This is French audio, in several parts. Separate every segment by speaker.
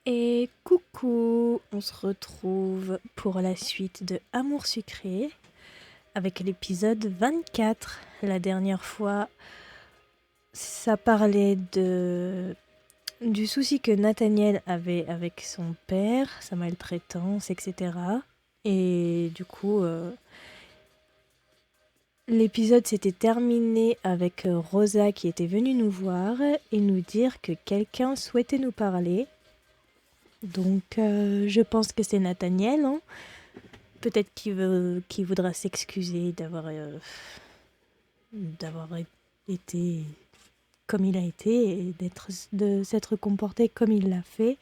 Speaker 1: Et coucou, on se retrouve pour la suite de Amour sucré avec l'épisode 24. La dernière fois, ça parlait du souci que Nathaniel avait avec son père, sa maltraitance, etc. Et du coup, l'épisode s'était terminé avec Rosa qui était venue nous voir et nous dire que quelqu'un souhaitait nous parler. Donc, je pense que c'est Nathaniel, hein. Peut-être qu'il voudra s'excuser d'avoir été comme il a été et de s'être comporté comme il l'a fait.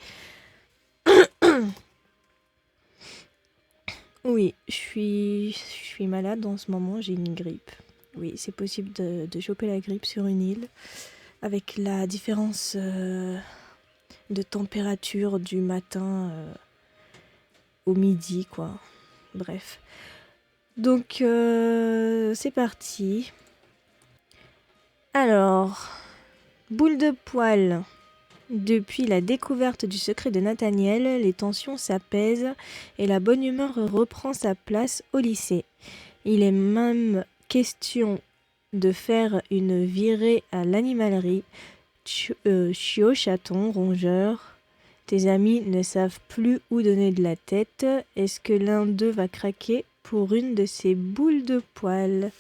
Speaker 1: Oui, je suis malade en ce moment, j'ai une grippe. Oui, c'est possible de choper la grippe sur une île avec la différence de température du matin au midi, quoi. Bref. Donc, c'est parti. Alors, boule de poil. Depuis la découverte du secret de Nathaniel, les tensions s'apaisent et la bonne humeur reprend sa place au lycée. Il est même question de faire une virée à l'animalerie. Chiot, chaton, rongeur. Tes amis ne savent plus où donner de la tête. Est-ce que l'un d'eux va craquer pour une de ces boules de poil ?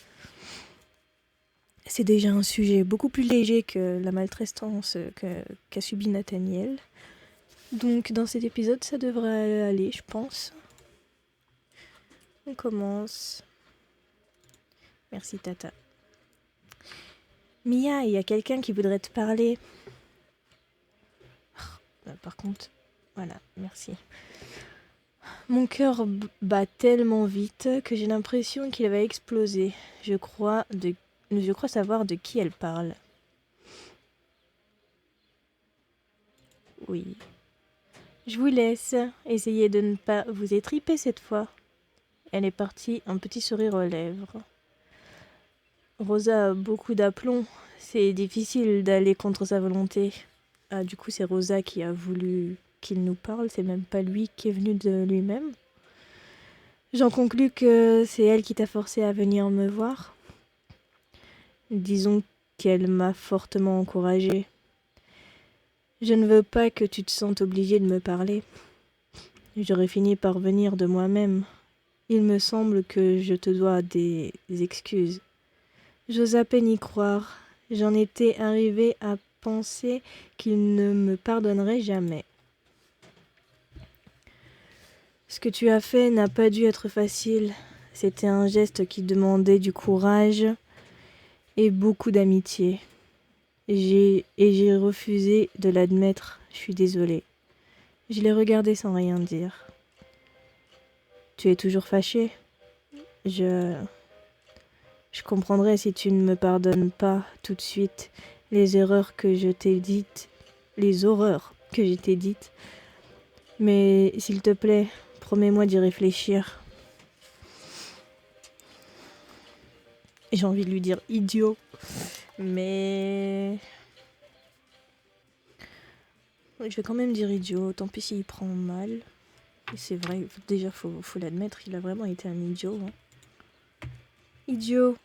Speaker 1: C'est déjà un sujet beaucoup plus léger que la maltraitance qu'a subi Nathaniel. Donc dans cet épisode, ça devrait aller, je pense. On commence. Merci Tata. Mia, il y a quelqu'un qui voudrait te parler. Par contre, voilà, merci. Mon cœur bat tellement vite que j'ai l'impression qu'il va exploser. Je crois savoir de qui elle parle. Oui. Je vous laisse. Essayez de ne pas vous étriper cette fois. Elle est partie, un petit sourire aux lèvres. Rosa a beaucoup d'aplomb. C'est difficile d'aller contre sa volonté. Ah, du coup, c'est Rosa qui a voulu qu'il nous parle. C'est même pas lui qui est venu de lui-même. J'en conclus que c'est elle qui t'a forcé à venir me voir. Disons qu'elle m'a fortement encouragée. Je ne veux pas que tu te sentes obligée de me parler. J'aurais fini par venir de moi-même. Il me semble que je te dois des excuses. J'ose à peine y croire. J'en étais arrivée à penser qu'il ne me pardonnerait jamais. Ce que tu as fait n'a pas dû être facile. C'était un geste qui demandait du courage et beaucoup d'amitié. J'ai refusé de l'admettre. Je suis désolée. Je l'ai regardé sans rien dire. Tu es toujours fâchée ? Je comprendrai si tu ne me pardonnes pas tout de suite les erreurs que je t'ai dites, les horreurs que je t'ai dites. Mais s'il te plaît, promets-moi d'y réfléchir. J'ai envie de lui dire idiot, mais je vais quand même dire idiot, tant pis s'il prend mal. Et c'est vrai, déjà faut l'admettre, il a vraiment été un idiot. Hein. Idiot.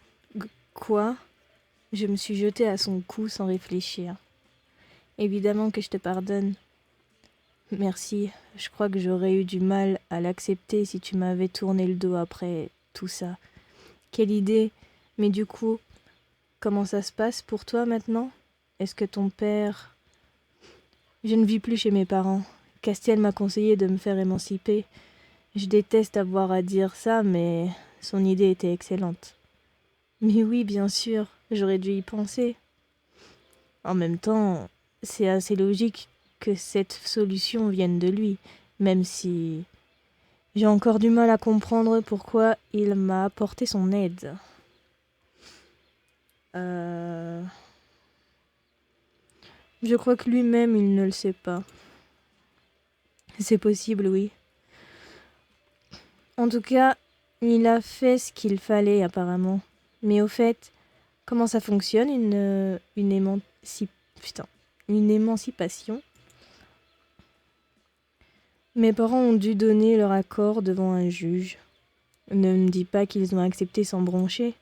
Speaker 1: Quoi ? Je me suis jetée à son cou sans réfléchir. Évidemment que je te pardonne. Merci, je crois que j'aurais eu du mal à l'accepter si tu m'avais tourné le dos après tout ça. Quelle idée. Mais du coup, comment ça se passe pour toi maintenant ? Est-ce que ton père... Je ne vis plus chez mes parents. Castiel m'a conseillé de me faire émanciper. Je déteste avoir à dire ça, mais son idée était excellente. Mais oui, bien sûr, j'aurais dû y penser. En même temps, c'est assez logique que cette solution vienne de lui, même si j'ai encore du mal à comprendre pourquoi il m'a apporté son aide. Je crois que lui-même, il ne le sait pas. C'est possible, oui. En tout cas, il a fait ce qu'il fallait apparemment. Mais au fait, comment ça fonctionne une émancipation ? Mes parents ont dû donner leur accord devant un juge. Ne me dis pas qu'ils ont accepté sans broncher.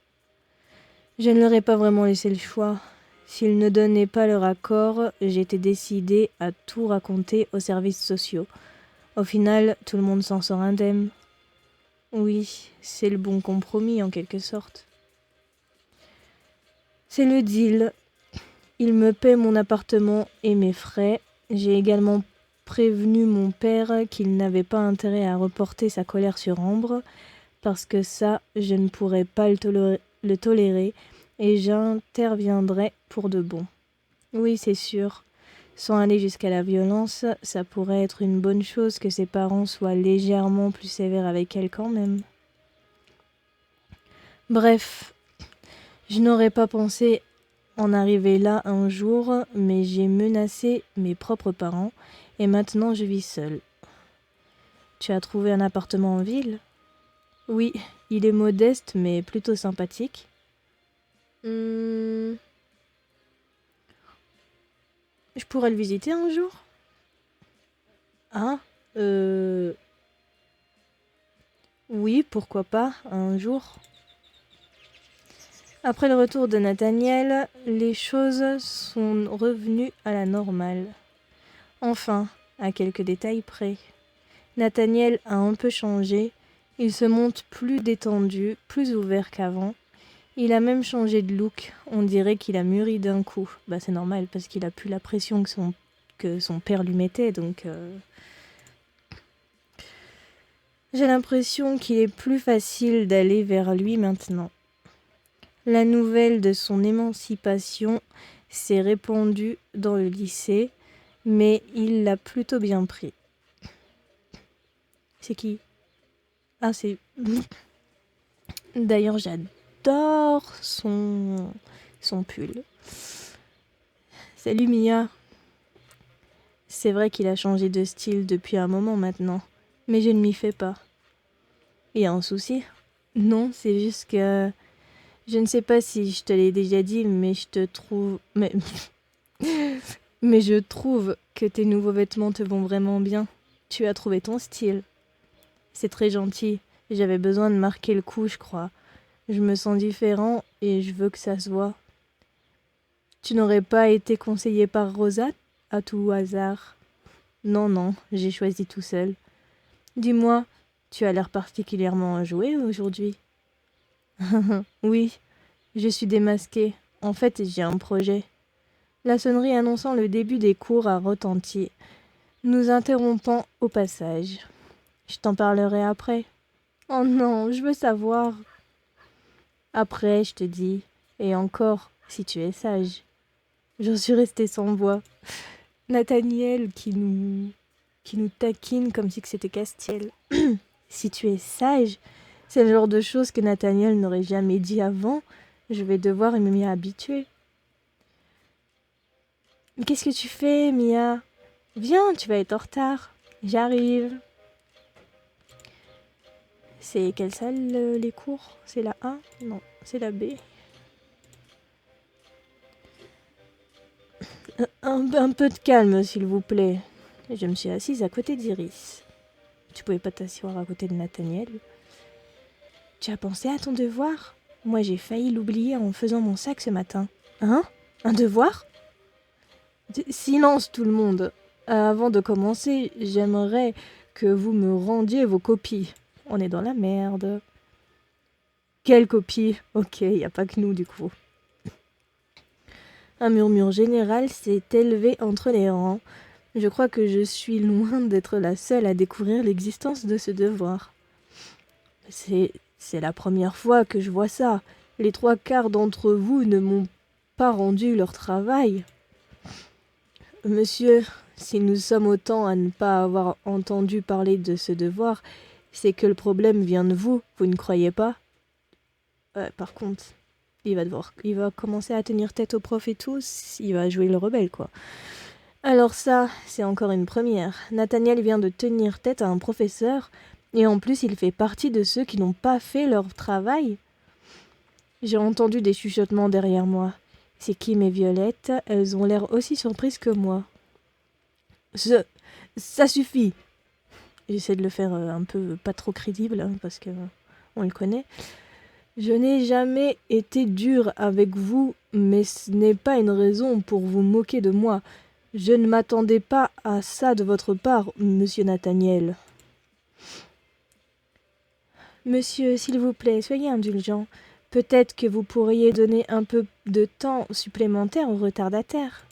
Speaker 1: Je ne leur ai pas vraiment laissé le choix. S'ils ne donnaient pas leur accord, j'étais décidée à tout raconter aux services sociaux. Au final, tout le monde s'en sort indemne. Oui, c'est le bon compromis en quelque sorte. C'est le deal. Il me paie mon appartement et mes frais. J'ai également prévenu mon père qu'il n'avait pas intérêt à reporter sa colère sur Ambre, parce que ça, je ne pourrais pas le tolérer et j'interviendrai pour de bon. Oui, c'est sûr. Sans aller jusqu'à la violence, ça pourrait être une bonne chose que ses parents soient légèrement plus sévères avec elle quand même. Bref, je n'aurais pas pensé en arriver là un jour, mais j'ai menacé mes propres parents et maintenant je vis seule. Tu as trouvé un appartement en ville ? Oui, il est modeste mais plutôt sympathique. Je pourrais le visiter un jour ? Ah, oui, pourquoi pas, un jour. Après le retour de Nathaniel, les choses sont revenues à la normale. Enfin, à quelques détails près. Nathaniel a un peu changé, il se montre plus détendu, plus ouvert qu'avant. Il a même changé de look, on dirait qu'il a mûri d'un coup. Bah c'est normal parce qu'il a plus la pression que son père lui mettait, donc... J'ai l'impression qu'il est plus facile d'aller vers lui maintenant. La nouvelle de son émancipation s'est répandue dans le lycée, mais il l'a plutôt bien pris. C'est qui ? Ah, c'est... D'ailleurs, j'adore son pull. Salut Mia. C'est vrai qu'il a changé de style depuis un moment maintenant, mais je ne m'y fais pas. Il y a un souci ? Non, c'est juste que... Je ne sais pas si je te l'ai déjà dit, mais je te trouve... Mais je trouve que tes nouveaux vêtements te vont vraiment bien. Tu as trouvé ton style. C'est très gentil. J'avais besoin de marquer le coup, je crois. Je me sens différent et je veux que ça se voit. Tu n'aurais pas été conseillé par Rosa à tout hasard ? Non, j'ai choisi tout seul. Dis-moi, tu as l'air particulièrement enjoué aujourd'hui. Oui, je suis démasquée. En fait, j'ai un projet. La sonnerie annonçant le début des cours a retenti. Nous interrompons au passage. Je t'en parlerai après. Oh non, je veux savoir. Après, je te dis. Et encore, si tu es sage. J'en suis restée sans voix. Nathaniel qui nous taquine comme si que c'était Castiel. Si tu es sage, c'est le genre de choses que Nathaniel n'aurait jamais dit avant. Je vais devoir m'y habituer. Mais qu'est-ce que tu fais, Mia ? Viens, tu vas être en retard. J'arrive. C'est quelle salle, les cours ? C'est la A ? Non, c'est la B. Un peu de calme, s'il vous plaît. Je me suis assise à côté d'Iris. Tu pouvais pas t'asseoir à côté de Nathaniel ? Tu as pensé à ton devoir ? Moi, j'ai failli l'oublier en faisant mon sac ce matin. Hein ? Un devoir ? Silence tout le monde. Avant de commencer, j'aimerais que vous me rendiez vos copies. On est dans la merde. Quelle copie ? Ok, y a pas que nous du coup. Un murmure général s'est élevé entre les rangs. Je crois que je suis loin d'être la seule à découvrir l'existence de ce devoir. C'est la première fois que je vois ça. Les 3/4 d'entre vous ne m'ont pas rendu leur travail. Monsieur, si nous sommes autant à ne pas avoir entendu parler de ce devoir, c'est que le problème vient de vous, vous ne croyez pas ? Par contre, il va commencer à tenir tête au prof et tout, il va jouer le rebelle, quoi. Alors ça, c'est encore une première. Nathaniel vient de tenir tête à un professeur, et en plus il fait partie de ceux qui n'ont pas fait leur travail. J'ai entendu des chuchotements derrière moi. C'est Kim et Violette, elles ont l'air aussi surprises que moi. Ça suffit. J'essaie de le faire un peu pas trop crédible, hein, parce que on le connaît. Je n'ai jamais été dur avec vous, mais ce n'est pas une raison pour vous moquer de moi. Je ne m'attendais pas à ça de votre part, monsieur Nathaniel. Monsieur, s'il vous plaît, soyez indulgent. Peut-être que vous pourriez donner un peu de temps supplémentaire au retardataire.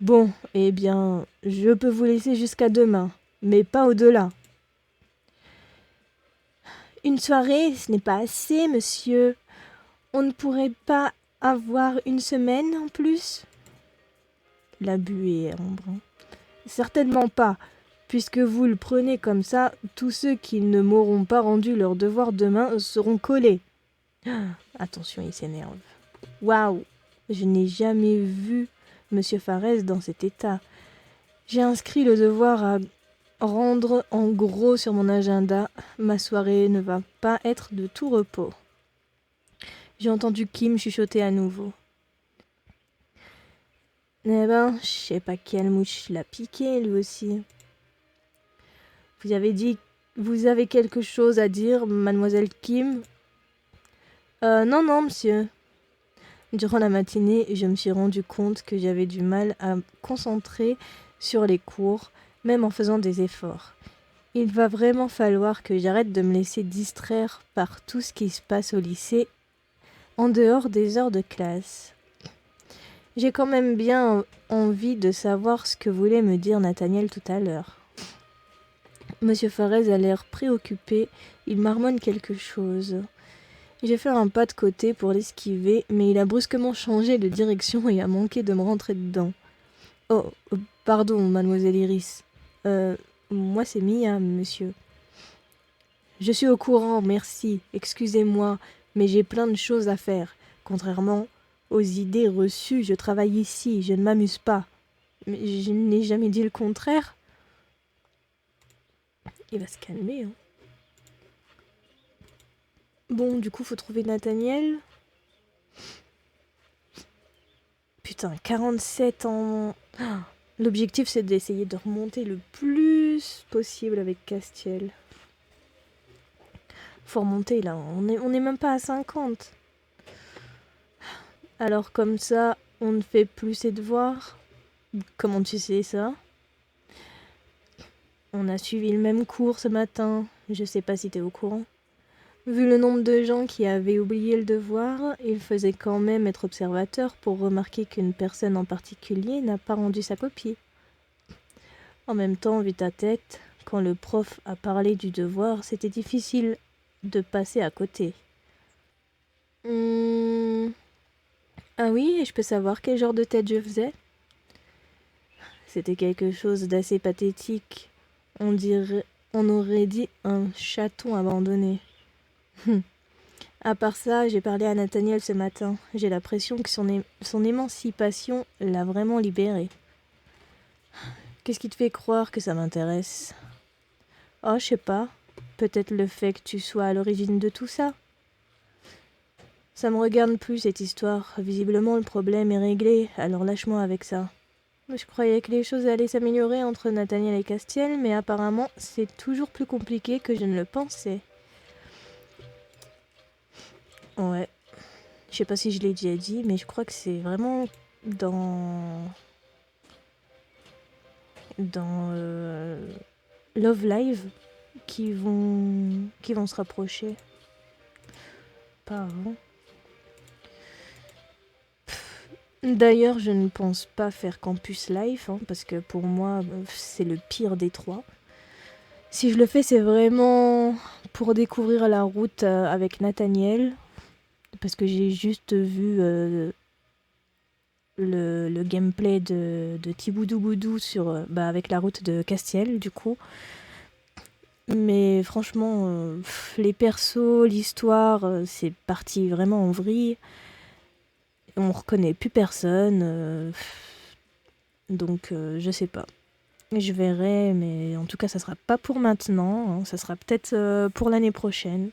Speaker 1: Bon, eh bien, je peux vous laisser jusqu'à demain, mais pas au-delà. Une soirée, ce n'est pas assez, monsieur. On ne pourrait pas avoir une semaine en plus? L'abus est ambre. Certainement pas. Puisque vous le prenez comme ça, tous ceux qui ne m'auront pas rendu leur devoir demain seront collés. Attention, il s'énerve. Waouh, je n'ai jamais vu Monsieur Farès dans cet état. J'ai inscrit le devoir à rendre en gros sur mon agenda. Ma soirée ne va pas être de tout repos. J'ai entendu Kim chuchoter à nouveau. Eh ben, je sais pas quelle mouche l'a piqué, lui aussi. Vous avez quelque chose à dire, mademoiselle Kim? Non, non, monsieur. Durant la matinée, je me suis rendu compte que j'avais du mal à me concentrer sur les cours, même en faisant des efforts. Il va vraiment falloir que j'arrête de me laisser distraire par tout ce qui se passe au lycée en dehors des heures de classe. J'ai quand même bien envie de savoir ce que voulait me dire Nathaniel tout à l'heure. Monsieur Farès a l'air préoccupé, il marmonne quelque chose. J'ai fait un pas de côté pour l'esquiver, mais il a brusquement changé de direction et a manqué de me rentrer dedans. Oh, pardon, mademoiselle Iris. Moi c'est Mia, monsieur. Je suis au courant, merci, excusez-moi, mais j'ai plein de choses à faire. Contrairement aux idées reçues, je travaille ici, je ne m'amuse pas. Mais je n'ai jamais dit le contraire. Il va se calmer, hein. Bon, du coup, faut trouver Nathaniel. Putain, 47 ans. L'objectif, c'est d'essayer de remonter le plus possible avec Castiel. Faut remonter, là. On est même pas à 50. Alors, comme ça, on ne fait plus ses devoirs. Comment tu sais ça? On a suivi le même cours ce matin. Je sais pas si t'es au courant. Vu le nombre de gens qui avaient oublié le devoir, il faisait quand même être observateur pour remarquer qu'une personne en particulier n'a pas rendu sa copie. En même temps, vu ta tête, quand le prof a parlé du devoir, c'était difficile de passer à côté. Ah oui, et je peux savoir quel genre de tête je faisais? C'était quelque chose d'assez pathétique. On aurait dit un chaton abandonné. À part ça, j'ai parlé à Nathaniel ce matin. J'ai l'impression que son émancipation l'a vraiment libéré. Qu'est-ce qui te fait croire que ça m'intéresse? Oh, je sais pas. Peut-être le fait que tu sois à l'origine de tout ça. Ça me regarde plus, cette histoire. Visiblement, le problème est réglé, alors lâche-moi avec ça. Je croyais que les choses allaient s'améliorer entre Nathaniel et Castiel, mais apparemment, c'est toujours plus compliqué que je ne le pensais. Ouais. Je sais pas si je l'ai déjà dit, mais je crois que c'est vraiment dans Love Live qui vont se rapprocher. Pas avant. D'ailleurs, je ne pense pas faire Campus Live, hein, parce que pour moi, c'est le pire des trois. Si je le fais, c'est vraiment pour découvrir la route avec Nathaniel, parce que j'ai juste vu le gameplay de Thiboudou Boudou avec la route de Castiel, du coup. Mais franchement, les persos, l'histoire, c'est parti vraiment en vrille. On reconnaît plus personne, donc je sais pas. Je verrai, mais en tout cas, ça sera pas pour maintenant, hein, ça sera peut-être pour l'année prochaine.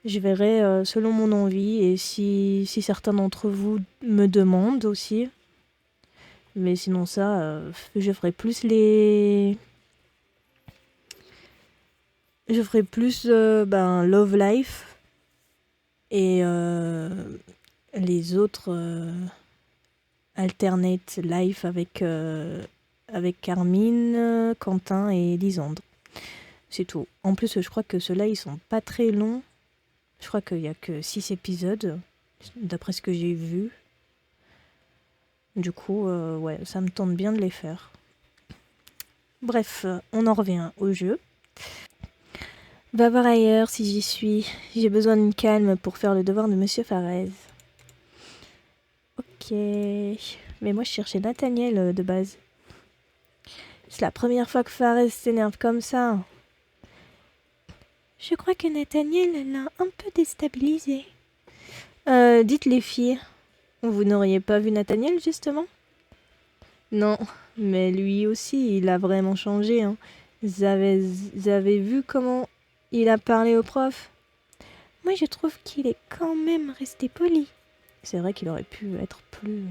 Speaker 1: Je verrai selon mon envie et si certains d'entre vous me demandent aussi. Mais sinon ça, je ferai plus les Je ferai plus Love Life et les autres Alternate Life avec Carmine, Quentin et Lisandre. C'est tout. En plus, je crois que ceux-là, ils sont pas très longs. Je crois qu'il y a que 6 épisodes, d'après ce que j'ai vu. Du coup, ouais, ça me tente bien de les faire. Bref, on en revient au jeu. Va voir ailleurs si j'y suis. J'ai besoin d'une calme pour faire le devoir de Monsieur Farez. Ok. Mais moi, je cherchais Nathaniel de base. C'est la première fois que Farez s'énerve comme ça. Je crois que Nathaniel l'a un peu déstabilisé. Dites les filles, vous n'auriez pas vu Nathaniel justement? Non, mais lui aussi, il a vraiment changé. Hein. Vous avez vu comment il a parlé au prof? Moi, je trouve qu'il est quand même resté poli. C'est vrai qu'il aurait pu être plus...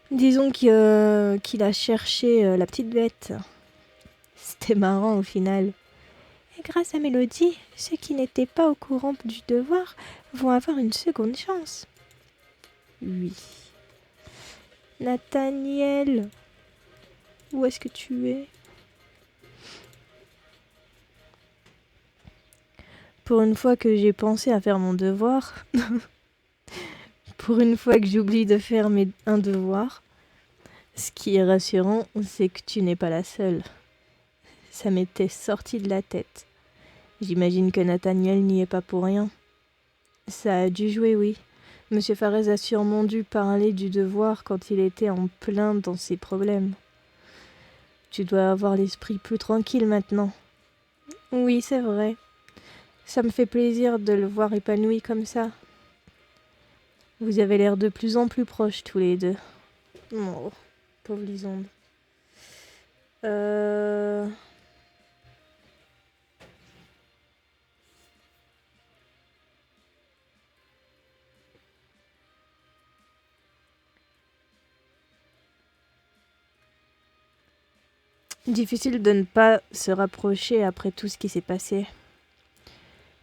Speaker 1: Disons qu'il a cherché la petite bête. C'était marrant au final. Et grâce à Mélodie, ceux qui n'étaient pas au courant du devoir vont avoir une seconde chance. Oui. Nathaniel, où est-ce que tu es? Pour une fois que j'ai pensé à faire mon devoir, pour une fois que j'oublie de faire un devoir, ce qui est rassurant, c'est que tu n'es pas la seule. Ça m'était sorti de la tête. J'imagine que Nathaniel n'y est pas pour rien. Ça a dû jouer, oui. Monsieur Farez a sûrement dû parler du devoir quand il était en plein dans ses problèmes. Tu dois avoir l'esprit plus tranquille maintenant. Oui, c'est vrai. Ça me fait plaisir de le voir épanoui comme ça. Vous avez l'air de plus en plus proches tous les deux. Oh, pauvre Lisande. Difficile de ne pas se rapprocher après tout ce qui s'est passé.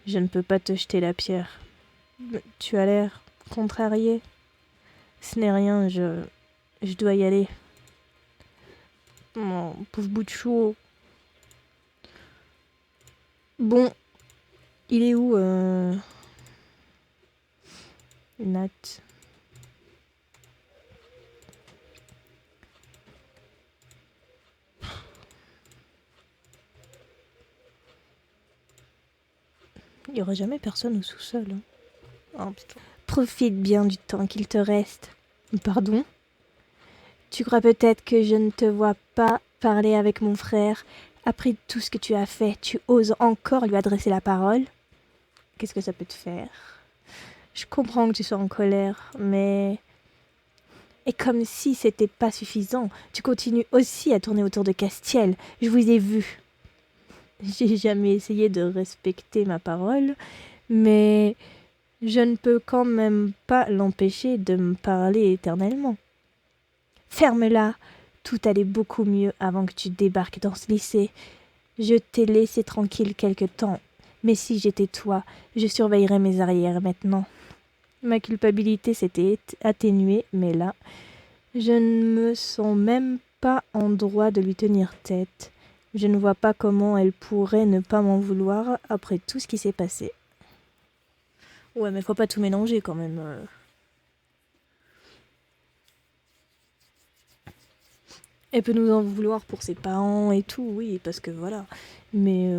Speaker 1: Je ne peux pas te jeter la pierre. Tu as l'air contrarié. Ce n'est rien, je dois y aller. Mon pauvre bout de chou. Bon, il est où, Nat? Il n'y aura jamais personne au sous-sol. Hein. Oh, putain. Profite bien du temps qu'il te reste. Pardon? Tu crois peut-être que je ne te vois pas parler avec mon frère? Après tout ce que tu as fait, tu oses encore lui adresser la parole? Qu'est-ce que ça peut te faire? Je comprends que tu sois en colère, mais... Et comme si c'était pas suffisant, tu continues aussi à tourner autour de Castiel. Je vous ai vu. J'ai jamais essayé de respecter ma parole, mais je ne peux quand même pas l'empêcher de me parler éternellement. Ferme-la. Tout allait beaucoup mieux avant que tu débarques dans ce lycée. Je t'ai laissé tranquille quelque temps, mais si j'étais toi, je surveillerais mes arrières maintenant. Ma culpabilité s'était atténuée, mais là, je ne me sens même pas en droit de lui tenir tête. Je ne vois pas comment elle pourrait ne pas m'en vouloir après tout ce qui s'est passé. Ouais, mais faut pas tout mélanger quand même. Elle peut nous en vouloir pour ses parents et tout, oui, parce que voilà. Mais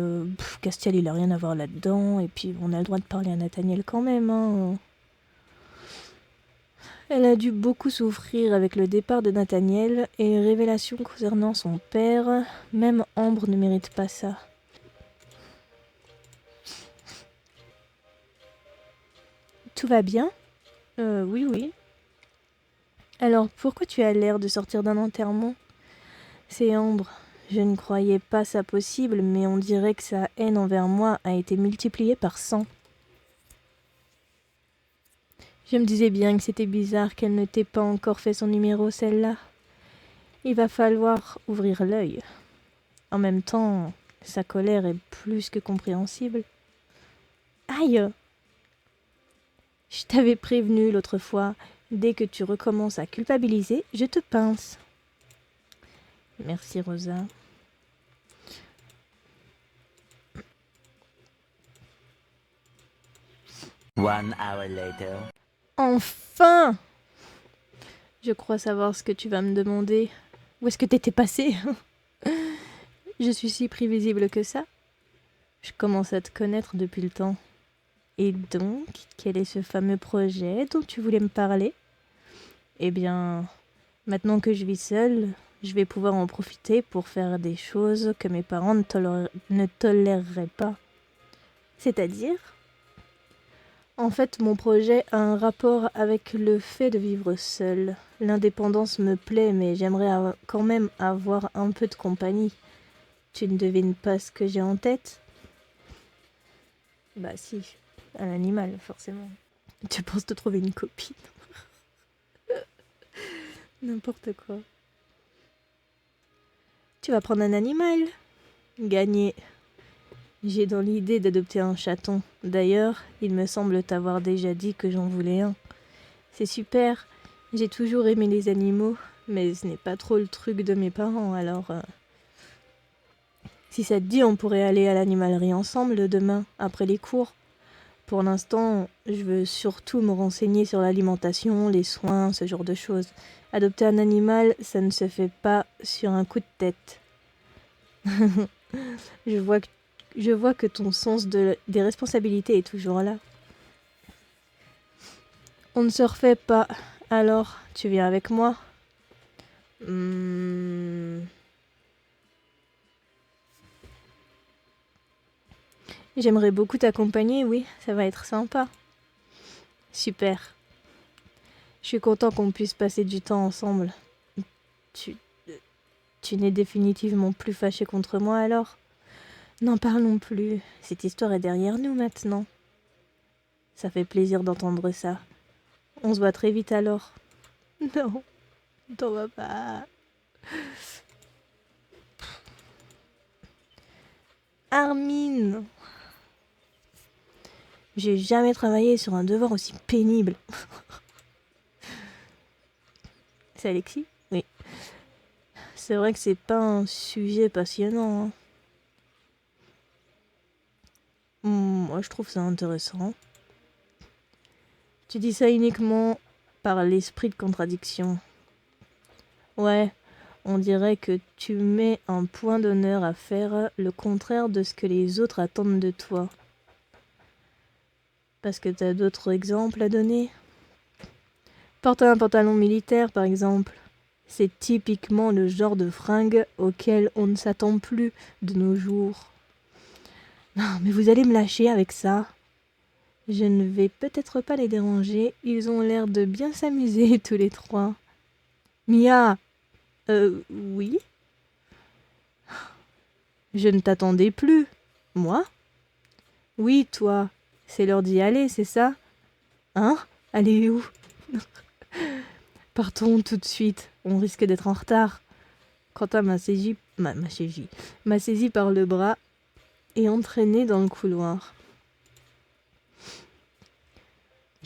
Speaker 1: Castiel, il a rien à voir là-dedans. Et puis, on a le droit de parler à Nathaniel quand même. Hein. Elle a dû beaucoup souffrir avec le départ de Nathaniel et les révélations concernant son père. Même Ambre ne mérite pas ça. Tout va bien? Oui, oui. Alors, pourquoi tu as l'air de sortir d'un enterrement? C'est Ambre. Je ne croyais pas ça possible, mais on dirait que sa haine envers moi a été multipliée par 100. Je me disais bien que c'était bizarre qu'elle ne t'ait pas encore fait son numéro, celle-là. Il va falloir ouvrir l'œil. En même temps, Sa colère est plus que compréhensible. Aïe! Je t'avais prévenu l'autre fois. Dès que tu recommences à culpabiliser, je te pince. Merci Rosa.
Speaker 2: One hour later.
Speaker 1: Enfin! Je crois savoir ce que tu vas me demander. Où est-ce que t'étais passé? Je suis si prévisible que ça. Je commence à te connaître depuis le temps. Et donc, quel est ce fameux projet dont tu voulais me parler? Eh bien, maintenant que je vis seule, je vais pouvoir en profiter pour faire des choses que mes parents ne toléreraient pas. C'est-à-dire? En fait, mon projet a un rapport avec le fait de vivre seule. L'indépendance me plaît, mais j'aimerais quand même avoir un peu de compagnie. Tu ne devines pas ce que j'ai en tête? Bah si, un animal, forcément. Tu penses te trouver une copine? N'importe quoi. Tu vas prendre un animal? Gagné. J'ai dans l'idée d'adopter un chaton. D'ailleurs, il me semble t'avoir déjà dit que j'en voulais un. C'est super. J'ai toujours aimé les animaux, mais ce n'est pas trop le truc de mes parents, alors... Si ça te dit, on pourrait aller à l'animalerie ensemble demain, après les cours. Pour l'instant, je veux surtout me renseigner sur l'alimentation, les soins, ce genre de choses. Adopter un animal, ça ne se fait pas sur un coup de tête. Je vois que ton sens des responsabilités est toujours là. On ne se refait pas. Alors, tu viens avec moi? J'aimerais beaucoup t'accompagner, oui, ça va être sympa. Super. Je suis content qu'on puisse passer du temps ensemble. Tu n'es définitivement plus fâché contre moi alors? N'en parlons plus. Cette histoire est derrière nous maintenant. Ça fait plaisir d'entendre ça. On se voit très vite alors. Non, t'en vas pas. Armin! J'ai jamais travaillé sur un devoir aussi pénible. C'est Alexis? Oui. C'est vrai que c'est pas un sujet passionnant. Hein. Moi, je trouve ça intéressant. Tu dis ça uniquement par l'esprit de contradiction. Ouais, on dirait que tu mets un point d'honneur à faire le contraire de ce que les autres attendent de toi. Parce que t'as d'autres exemples à donner? Porter un pantalon militaire, par exemple. C'est typiquement le genre de fringue auquel on ne s'attend plus de nos jours. Non, mais vous allez me lâcher avec ça. Je ne vais peut-être pas les déranger. Ils ont l'air de bien s'amuser tous les trois. Mia! Oui? Je ne t'attendais plus. Moi? Oui, toi. C'est l'heure d'y aller, c'est ça? Hein? Allez où? Partons tout de suite. On risque d'être en retard. Quentin m'a saisi par le bras et entraîné dans le couloir.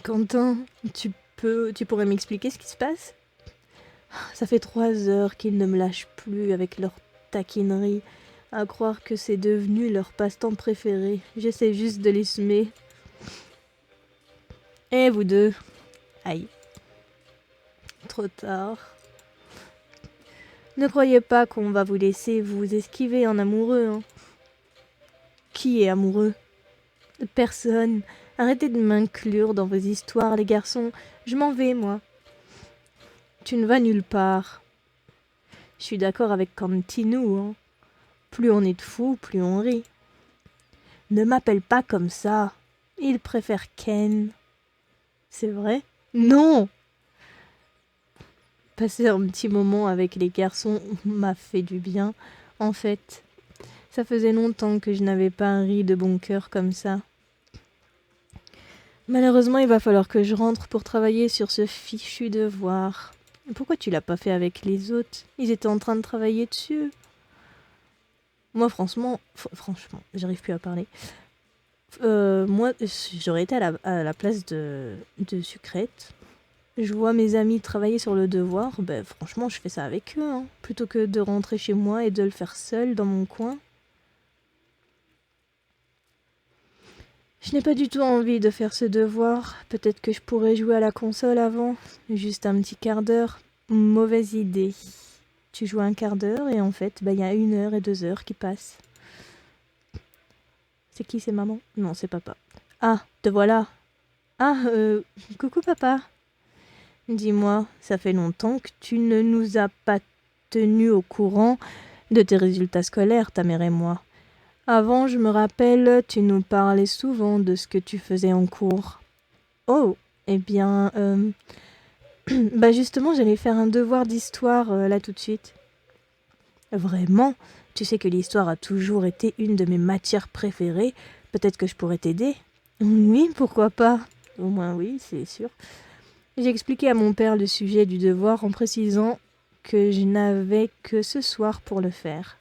Speaker 1: Quentin, tu pourrais m'expliquer ce qui se passe? Ça fait 3 heures qu'ils ne me lâchent plus avec leur taquinerie, à croire que c'est devenu leur passe-temps préféré. J'essaie juste de les semer. Eh, vous deux. Aïe. Trop tard. Ne croyez pas qu'on va vous laisser vous esquiver en amoureux. Hein. Qui est amoureux? Personne. Arrêtez de m'inclure dans vos histoires, les garçons. Je m'en vais, moi. Tu ne vas nulle part. Je suis d'accord avec Cantino. Hein. Plus on est de fous, plus on rit. Ne m'appelle pas comme ça. Il préfère Ken. C'est vrai? Non! Passer un petit moment avec les garçons m'a fait du bien. En fait, ça faisait longtemps que je n'avais pas ri de bon cœur comme ça. Malheureusement, il va falloir que je rentre pour travailler sur ce fichu devoir. Pourquoi tu l'as pas fait avec les autres? Ils étaient en train de travailler dessus. Moi, franchement, j'arrive plus à parler. Moi, j'aurais été à la place de Sucrète. Je vois mes amis travailler sur le devoir, ben franchement, je fais ça avec eux, hein, plutôt que de rentrer chez moi et de le faire seul dans mon coin. Je n'ai pas du tout envie de faire ce devoir. Peut-être que je pourrais jouer à la console avant, juste un petit quart d'heure. Mauvaise idée. Tu joues un quart d'heure et en fait, ben, y a 1 heure et 2 heures qui passent. C'est qui, c'est maman? Non, c'est papa. Ah, te voilà. Ah, coucou papa. Dis-moi, ça fait longtemps que tu ne nous as pas tenus au courant de tes résultats scolaires, ta mère et moi. Avant, je me rappelle, tu nous parlais souvent de ce que tu faisais en cours. Oh, eh bien, bah justement, j'allais faire un devoir d'histoire là tout de suite. Vraiment? Tu sais que l'histoire a toujours été une de mes matières préférées. Peut-être que je pourrais t'aider? Oui, pourquoi pas? Au moins oui, c'est sûr. J'ai expliqué à mon père le sujet du devoir en précisant que je n'avais que ce soir pour le faire.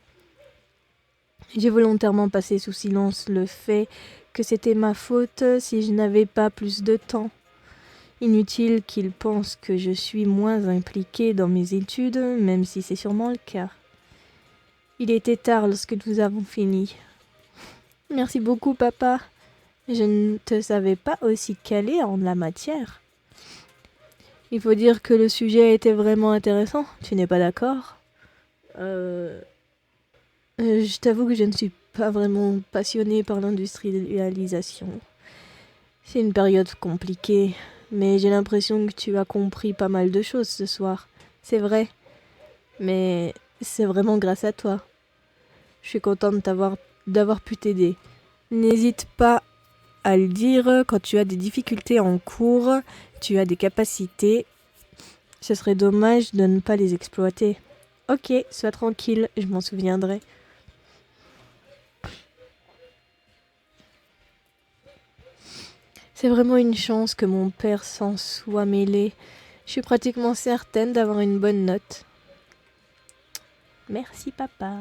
Speaker 1: J'ai volontairement passé sous silence le fait que c'était ma faute si je n'avais pas plus de temps. Inutile qu'il pense que je suis moins impliquée dans mes études, même si c'est sûrement le cas. Il était tard lorsque nous avons fini. Merci beaucoup, papa. Je ne te savais pas aussi calé en la matière. Il faut dire que le sujet était vraiment intéressant. Tu n'es pas d'accord? Je t'avoue que je ne suis pas vraiment passionnée par l'industrialisation. C'est une période compliquée, mais j'ai l'impression que tu as compris pas mal de choses ce soir. C'est vrai, mais c'est vraiment grâce à toi. Je suis contente d'avoir pu t'aider. N'hésite pas à le dire quand tu as des difficultés en cours, tu as des capacités. Ce serait dommage de ne pas les exploiter. Ok, sois tranquille, je m'en souviendrai. C'est vraiment une chance que mon père s'en soit mêlé. Je suis pratiquement certaine d'avoir une bonne note. Merci papa.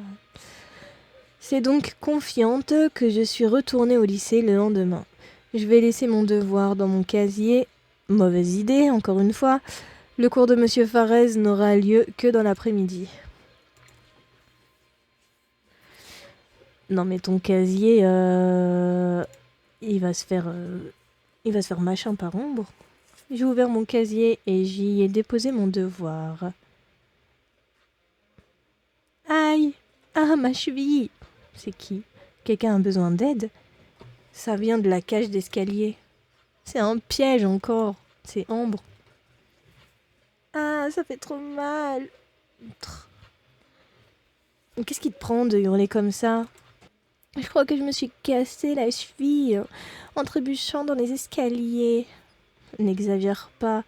Speaker 1: C'est donc confiante que je suis retournée au lycée le lendemain. Je vais laisser mon devoir dans mon casier. Mauvaise idée, encore une fois. Le cours de Monsieur Farez n'aura lieu que dans l'après-midi. Non mais ton casier, il va se faire machin par ombre. J'ai ouvert mon casier et j'y ai déposé mon devoir. Aïe! Ah, ma cheville! C'est qui? Quelqu'un a besoin d'aide? Ça vient de la cage d'escalier. C'est un piège encore. C'est Ambre. Ah, ça fait trop mal. Qu'est-ce qui te prend de hurler comme ça? Je crois que je me suis cassé la cheville en trébuchant dans les escaliers. N'exagère pas.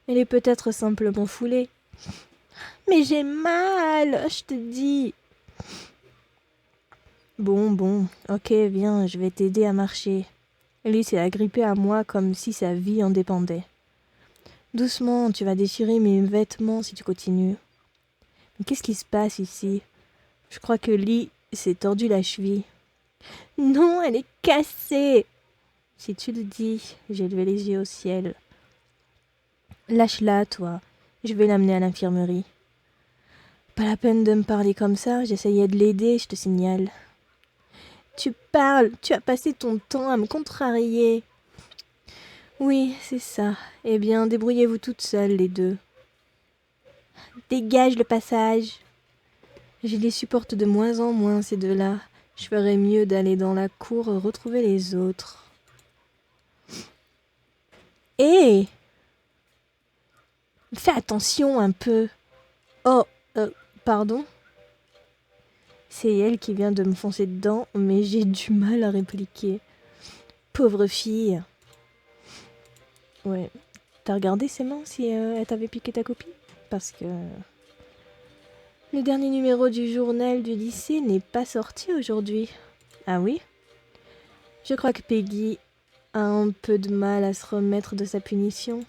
Speaker 1: Elle est peut-être simplement foulée. Mais j'ai mal, je te dis. Bon, ok, viens, je vais t'aider à marcher. Ellie s'est agrippée à moi comme si sa vie en dépendait. Doucement, tu vas déchirer mes vêtements si tu continues. Mais qu'est-ce qui se passe ici? Je crois que Lee s'est tordu la cheville. Non, elle est cassée. Si tu le dis, j'ai levé les yeux au ciel. Lâche-la, toi. Je vais l'amener à l'infirmerie. Pas la peine de me parler comme ça, j'essayais de l'aider, je te signale. Tu parles, tu as passé ton temps à me contrarier. Oui, c'est ça. Eh bien, débrouillez-vous toutes seules, les deux. Dégage le passage. Je les supporte de moins en moins, ces deux-là. Je ferais mieux d'aller dans la cour retrouver les autres. Hé! Fais attention un peu. Oh, pardon? C'est elle qui vient de me foncer dedans, mais j'ai du mal à répliquer. Pauvre fille. Ouais. T'as regardé ses mains si elle t'avait piqué ta copie? Parce que le dernier numéro du journal du lycée n'est pas sorti aujourd'hui. Ah oui? Je crois que Peggy a un peu de mal à se remettre de sa punition.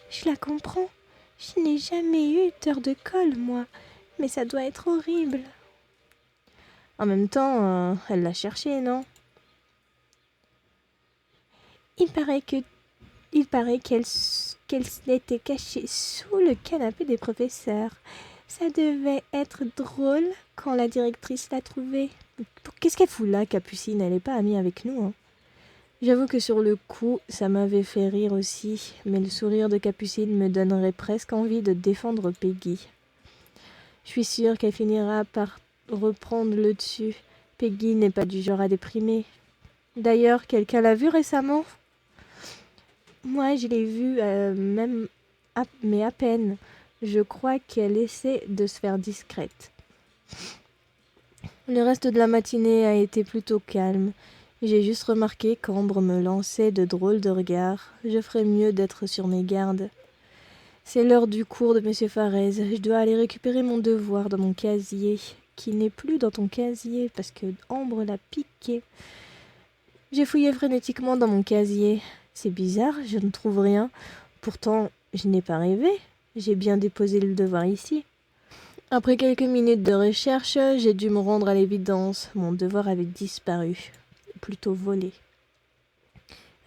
Speaker 1: Je la comprends. Je n'ai jamais eu d'heure de colle, moi. Mais ça doit être horrible. En même temps, elle l'a cherché, non? Il paraît qu'elle était cachée sous le canapé des professeurs. Ça devait être drôle quand la directrice l'a trouvée. Qu'est-ce qu'elle fout là, Capucine? Elle n'est pas amie avec nous, hein. J'avoue que sur le coup, ça m'avait fait rire aussi, mais le sourire de Capucine me donnerait presque envie de défendre Peggy. Je suis sûre qu'elle finira par reprendre le dessus. Peggy n'est pas du genre à déprimer. D'ailleurs, quelqu'un l'a vue récemment? Moi, je l'ai vue, mais à peine. Je crois qu'elle essaie de se faire discrète. Le reste de la matinée a été plutôt calme. J'ai juste remarqué qu'Ambre me lançait de drôles de regards. Je ferais mieux d'être sur mes gardes. C'est l'heure du cours de Monsieur Farès. Je dois aller récupérer mon devoir dans mon casier, qui n'est plus dans ton casier parce que Ambre l'a piqué. J'ai fouillé frénétiquement dans mon casier. C'est bizarre, je ne trouve rien. Pourtant, je n'ai pas rêvé. J'ai bien déposé le devoir ici. Après quelques minutes de recherche, j'ai dû me rendre à l'évidence. Mon devoir avait disparu. Plutôt volé.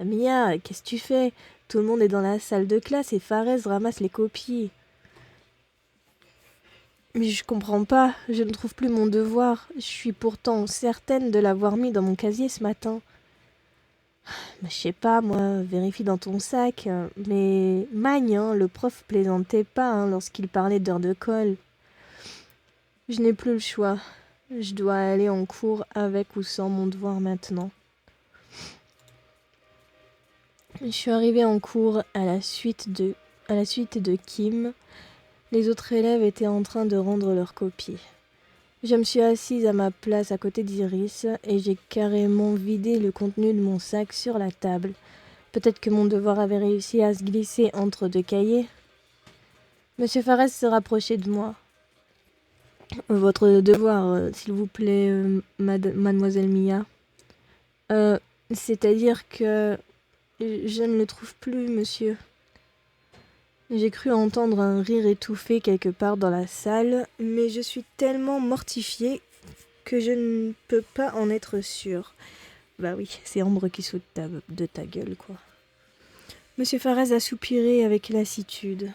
Speaker 1: Mia, qu'est-ce que tu fais? Tout le monde est dans la salle de classe et Farès ramasse les copies. Mais je comprends pas, je ne trouve plus mon devoir. Je suis pourtant certaine de l'avoir mis dans mon casier ce matin. Je sais pas, moi, vérifie dans ton sac. Mais Magne, hein, le prof plaisantait pas hein, lorsqu'il parlait d'heures de colle. Je n'ai plus le choix. Je dois aller en cours avec ou sans mon devoir maintenant. Je suis arrivée en cours à la suite de Kim. Les autres élèves étaient en train de rendre leurs copies. Je me suis assise à ma place à côté d'Iris et j'ai carrément vidé le contenu de mon sac sur la table. Peut-être que mon devoir avait réussi à se glisser entre deux cahiers. Monsieur Farès se rapprochait de moi. Votre devoir, s'il vous plaît, mademoiselle Mia. C'est-à-dire que je ne le trouve plus, monsieur. J'ai cru entendre un rire étouffé quelque part dans la salle, mais je suis tellement mortifiée que je ne peux pas en être sûre. Bah oui, c'est Ambre qui saute de ta gueule, quoi. Monsieur Farès a soupiré avec lassitude.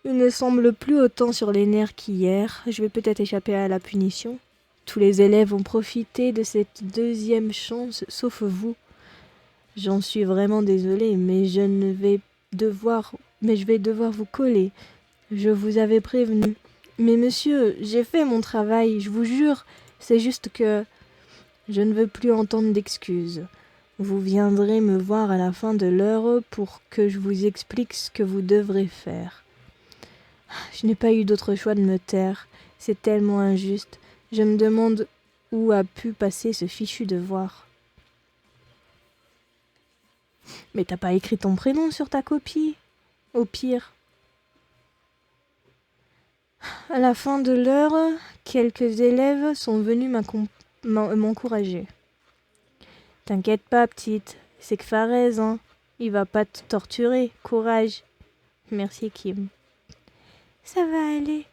Speaker 1: Il ne semble plus autant sur les nerfs qu'hier. Je vais peut-être échapper à la punition. Tous les élèves ont profité de cette deuxième chance, sauf vous. J'en suis vraiment désolée, mais je vais devoir vous coller. Je vous avais prévenu. Mais monsieur, j'ai fait mon travail, je vous jure. C'est juste que je ne veux plus entendre d'excuses. Vous viendrez me voir à la fin de l'heure pour que je vous explique ce que vous devrez faire. Je n'ai pas eu d'autre choix de me taire. C'est tellement injuste. Je me demande où a pu passer ce fichu devoir. Mais t'as pas écrit ton prénom sur ta copie? Au pire. À la fin de l'heure, quelques élèves sont venus m'encourager. T'inquiète pas, petite. C'est que Farès, hein. Il va pas te torturer. Courage. Merci, Kim. Ça va aller.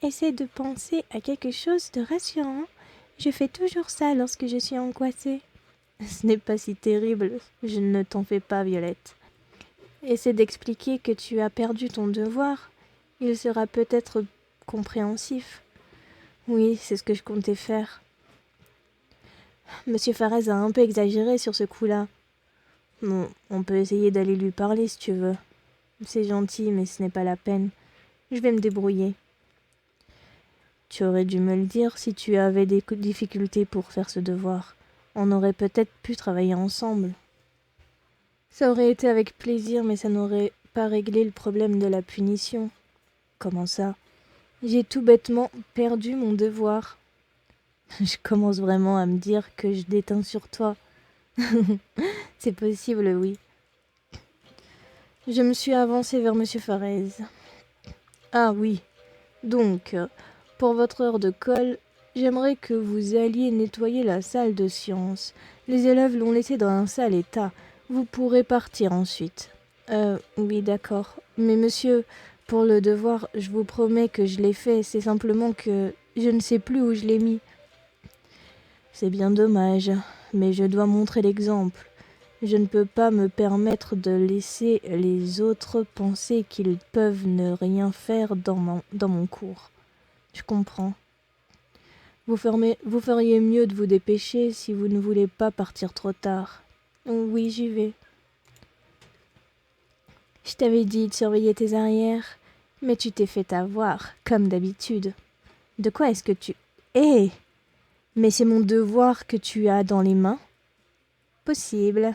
Speaker 1: Essaie de penser à quelque chose de rassurant. Je fais toujours ça lorsque je suis angoissée. Ce n'est pas si terrible. Je ne t'en fais pas, Violette. Essaie d'expliquer que tu as perdu ton devoir. Il sera peut-être compréhensif. Oui, c'est ce que je comptais faire. Monsieur Farès a un peu exagéré sur ce coup-là. Bon, on peut essayer d'aller lui parler si tu veux. C'est gentil, mais ce n'est pas la peine. Je vais me débrouiller. Tu aurais dû me le dire si tu avais des difficultés pour faire ce devoir. On aurait peut-être pu travailler ensemble. Ça aurait été avec plaisir, mais ça n'aurait pas réglé le problème de la punition. Comment ça? J'ai tout bêtement perdu mon devoir. Je commence vraiment à me dire que je déteins sur toi. C'est possible, oui. Je me suis avancée vers Monsieur Farès. Ah oui, donc, pour votre heure de colle, j'aimerais que vous alliez nettoyer la salle de sciences. Les élèves l'ont laissée dans un sale état. Vous pourrez partir ensuite. Oui, d'accord. Mais monsieur, pour le devoir, je vous promets que je l'ai fait. C'est simplement que je ne sais plus où je l'ai mis. C'est bien dommage, mais je dois montrer l'exemple. Je ne peux pas me permettre de laisser les autres penser qu'ils peuvent ne rien faire dans mon cours. Je comprends. Vous feriez mieux de vous dépêcher si vous ne voulez pas partir trop tard. Oui, j'y vais. Je t'avais dit de surveiller tes arrières, mais tu t'es fait avoir, comme d'habitude. De quoi est-ce que tu... Hé! Mais c'est mon devoir que tu as dans les mains. Possible.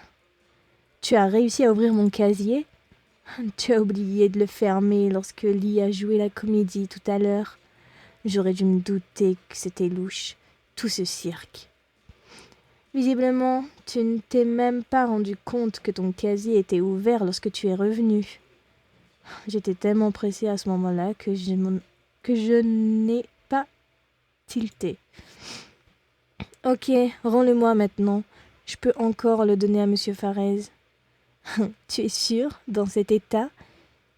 Speaker 1: Tu as réussi à ouvrir mon casier? Tu as oublié de le fermer lorsque Lee a joué la comédie tout à l'heure. J'aurais dû me douter que c'était louche, tout ce cirque. Visiblement, tu ne t'es même pas rendu compte que ton casier était ouvert lorsque tu es revenu. J'étais tellement pressée à ce moment-là que je n'ai pas tilté. Ok, rends-le-moi maintenant. Je peux encore le donner à Monsieur Farez. Tu es sûr, dans cet état?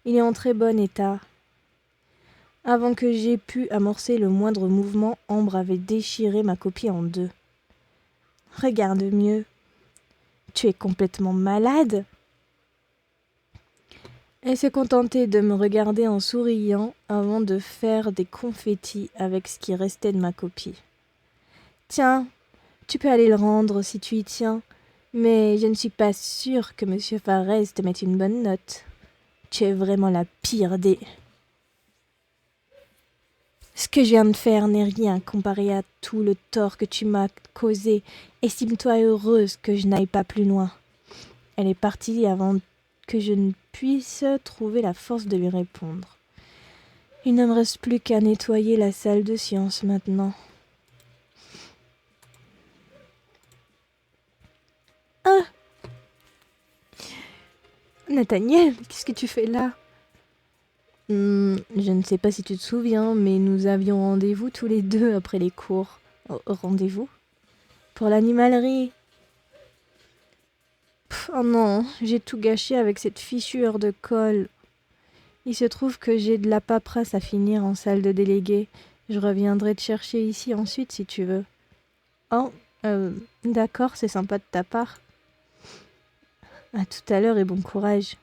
Speaker 1: Il est en très bon état. Avant que j'aie pu amorcer le moindre mouvement, Ambre avait déchiré ma copie en deux. Regarde mieux. Tu es complètement malade? Elle s'est contentée de me regarder en souriant avant de faire des confettis avec ce qui restait de ma copie. Tiens, tu peux aller le rendre si tu y tiens, mais je ne suis pas sûre que Monsieur Farez te mette une bonne note. Tu es vraiment la pire des... Ce que je viens de faire n'est rien comparé à tout le tort que tu m'as causé. Estime-toi heureuse que je n'aille pas plus loin. Elle est partie avant que je ne puisse trouver la force de lui répondre. Il ne me reste plus qu'à nettoyer la salle de science maintenant. Ah! Nathaniel, qu'est-ce que tu fais là? Je ne sais pas si tu te souviens, mais nous avions rendez-vous tous les deux après les cours. Rendez-vous? Pour l'animalerie. Oh non, j'ai tout gâché avec cette fichue de colle. Il se trouve que j'ai de la paperasse à finir en salle de délégué. Je reviendrai te chercher ici ensuite si tu veux. Oh, d'accord, c'est sympa de ta part. À tout à l'heure et bon courage.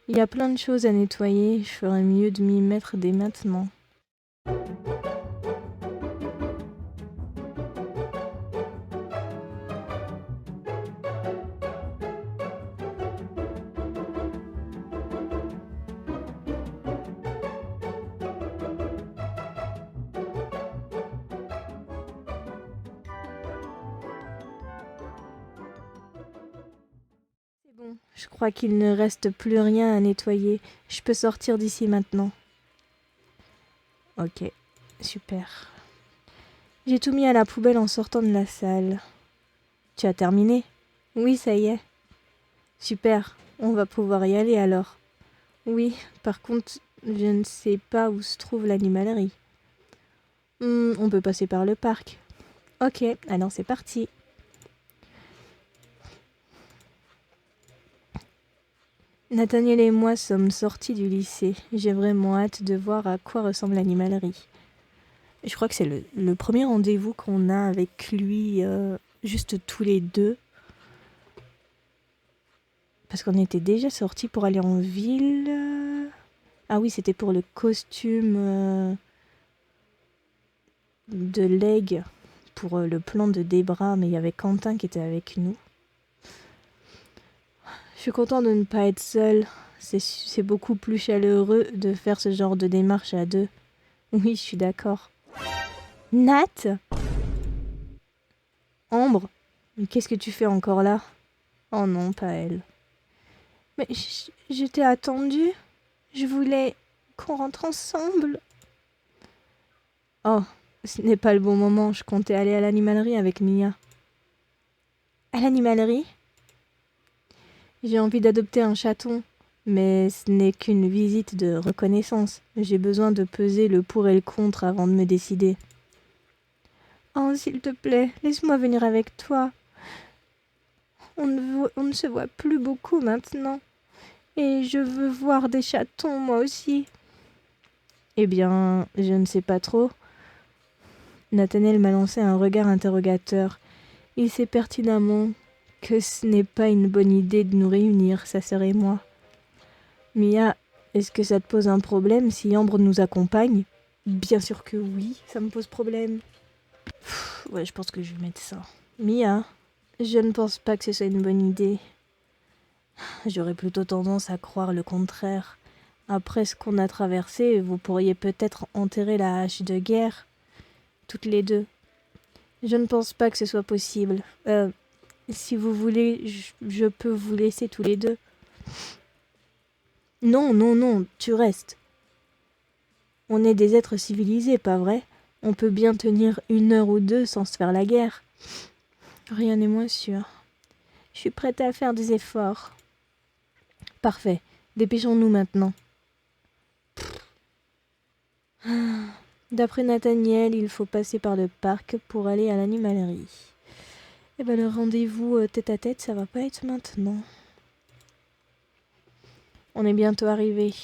Speaker 1: Il y a plein de choses à nettoyer, je ferais mieux de m'y mettre dès maintenant. C'est bon, je crois qu'il ne reste plus rien à nettoyer. Je peux sortir d'ici maintenant. Ok, super. J'ai tout mis à la poubelle en sortant de la salle. Tu as terminé? Oui, ça y est. Super, on va pouvoir y aller alors. Oui, par contre, je ne sais pas où se trouve l'animalerie. On peut passer par le parc. Ok, alors c'est parti. Nathaniel et moi sommes sortis du lycée. J'ai vraiment hâte de voir à quoi ressemble l'animalerie. Je crois que c'est le premier rendez-vous qu'on a avec lui, juste tous les deux. Parce qu'on était déjà sortis pour aller en ville. Ah oui, c'était pour le costume de Leg, pour le plan de Debra, mais il y avait Quentin qui était avec nous. Je suis contente de ne pas être seule. C'est beaucoup plus chaleureux de faire ce genre de démarche à deux. Oui, je suis d'accord. Nat? Ambre? Mais qu'est-ce que tu fais encore là? Oh non, pas elle. Mais je t'ai attendue. Je voulais qu'on rentre ensemble. Oh, ce n'est pas le bon moment. Je comptais aller à l'animalerie avec Mia. À l'animalerie? J'ai envie d'adopter un chaton, mais ce n'est qu'une visite de reconnaissance. J'ai besoin de peser le pour et le contre avant de me décider. Oh, s'il te plaît, laisse-moi venir avec toi. On ne se voit plus beaucoup maintenant. Et je veux voir des chatons, moi aussi. Eh bien, je ne sais pas trop. Nathaniel m'a lancé un regard interrogateur. Il sait pertinemment que ce n'est pas une bonne idée de nous réunir, sa sœur et moi. Mia, est-ce que ça te pose un problème si Ambre nous accompagne? Bien sûr que oui, ça me pose problème. Ouais, je pense que je vais mettre ça. Mia, je ne pense pas que ce soit une bonne idée. J'aurais plutôt tendance à croire le contraire. Après ce qu'on a traversé, vous pourriez peut-être enterrer la hache de guerre, toutes les deux. Je ne pense pas que ce soit possible. Si vous voulez, je peux vous laisser tous les deux. Non, non, non, tu restes. On est des êtres civilisés, pas vrai? On peut bien tenir 1 heure ou 2 sans se faire la guerre. Rien n'est moins sûr. Je suis prête à faire des efforts. Parfait. Dépêchons-nous maintenant. D'après Nathaniel, il faut passer par le parc pour aller à l'animalerie. Eh ben le rendez-vous tête-à-tête, ça va pas être maintenant. On est bientôt arrivé.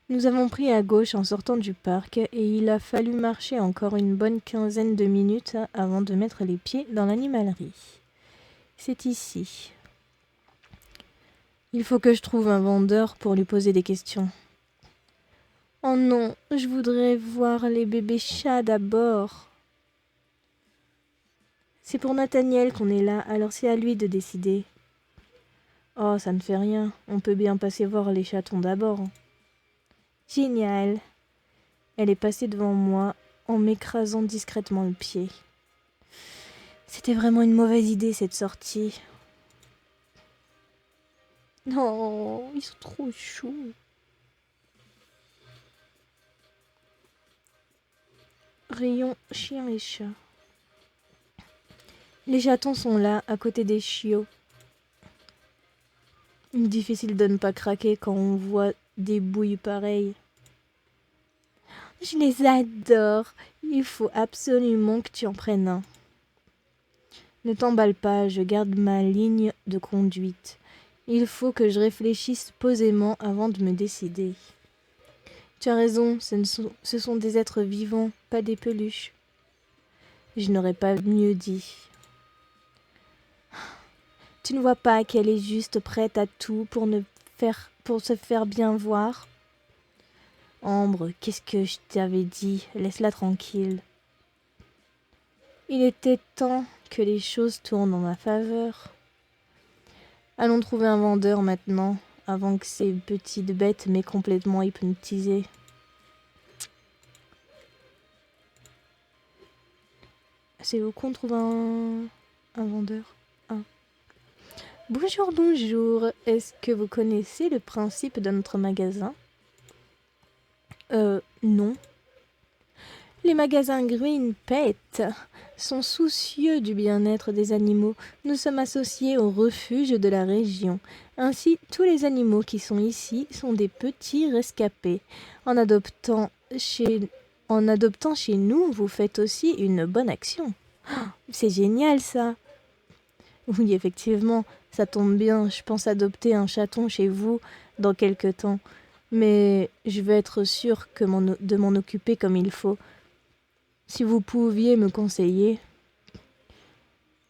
Speaker 1: Nous avons pris à gauche en sortant du parc et il a fallu marcher encore une bonne 15aine de minutes avant de mettre les pieds dans l'animalerie. C'est ici. Il faut que je trouve un vendeur pour lui poser des questions. Oh non, je voudrais voir les bébés chats d'abord. C'est pour Nathaniel qu'on est là, alors c'est à lui de décider. Oh, ça ne fait rien, on peut bien passer voir les chatons d'abord. Génial. Elle est passée devant moi en m'écrasant discrètement le pied. C'était vraiment une mauvaise idée cette sortie. Non, ils sont trop choux. Rayon chien et chat. Les chatons sont là, à côté des chiots. Difficile de ne pas craquer quand on voit des bouilles pareilles. Je les adore. Il faut absolument que tu en prennes un. Ne t'emballe pas, je garde ma ligne de conduite. Il faut que je réfléchisse posément avant de me décider. Tu as raison, ce sont des êtres vivants, pas des peluches. Je n'aurais pas mieux dit. Tu ne vois pas qu'elle est juste prête à tout pour se faire bien voir? Ambre, qu'est-ce que je t'avais dit? Laisse-la tranquille. Il était temps que les choses tournent en ma faveur. Allons trouver un vendeur maintenant, avant que ces petites bêtes m'aient complètement hypnotisée. C'est où qu'on trouve un vendeur? Bonjour, bonjour. Est-ce que vous connaissez le principe de notre magasin? Non. Les magasins Green Pet sont soucieux du bien-être des animaux. Nous sommes associés au refuge de la région. Ainsi, tous les animaux qui sont ici sont des petits rescapés. En adoptant chez nous, vous faites aussi une bonne action. Oh, c'est génial ça! Oui, effectivement, ça tombe bien. Je pense adopter un chaton chez vous dans quelque temps. Mais je veux être sûre de m'en occuper comme il faut. Si vous pouviez me conseiller.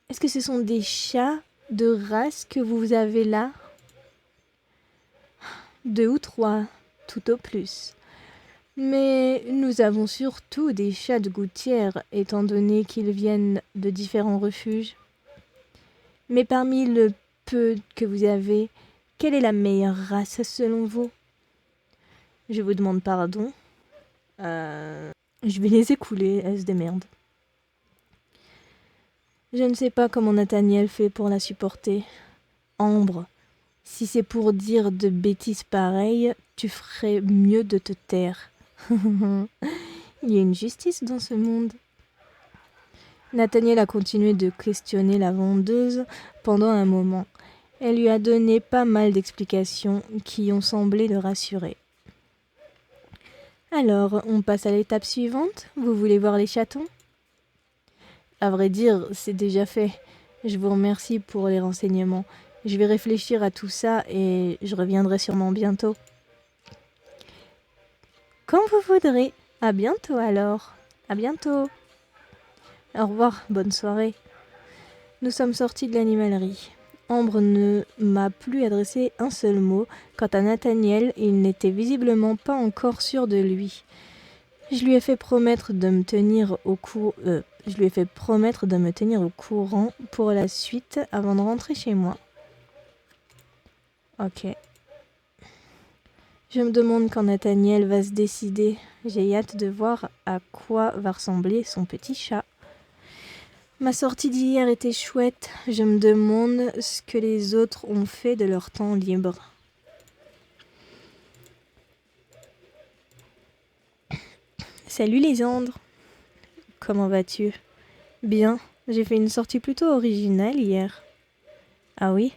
Speaker 1: Est-ce que ce sont des chats de race que vous avez là? 2 ou 3, tout au plus. Mais nous avons surtout des chats de gouttière, étant donné qu'ils viennent de différents refuges. Mais parmi le peu que vous avez, quelle est la meilleure race selon vous? Je vous demande pardon. Je vais les écouler, elles se démerdent. Je ne sais pas comment Nathaniel fait pour la supporter. Ambre, si c'est pour dire de bêtises pareilles, tu ferais mieux de te taire. Il y a une justice dans ce monde. Nathaniel a continué de questionner la vendeuse pendant un moment. Elle lui a donné pas mal d'explications qui ont semblé le rassurer. Alors, on passe à l'étape suivante? Vous voulez voir les chatons? À vrai dire, c'est déjà fait. Je vous remercie pour les renseignements. Je vais réfléchir à tout ça et je reviendrai sûrement bientôt. Quand vous voudrez. À bientôt alors. À bientôt. Au revoir, bonne soirée. Nous sommes sortis de l'animalerie. Ambre ne m'a plus adressé un seul mot. Quant à Nathaniel, il n'était visiblement pas encore sûr de lui. Je lui ai fait promettre de me tenir au courant pour la suite avant de rentrer chez moi. Ok. Je me demande quand Nathaniel va se décider. J'ai hâte de voir à quoi va ressembler son petit chat. Ma sortie d'hier était chouette. Je me demande ce que les autres ont fait de leur temps libre. Salut Lysandre. Comment vas-tu? Bien, j'ai fait une sortie plutôt originale hier. Ah oui?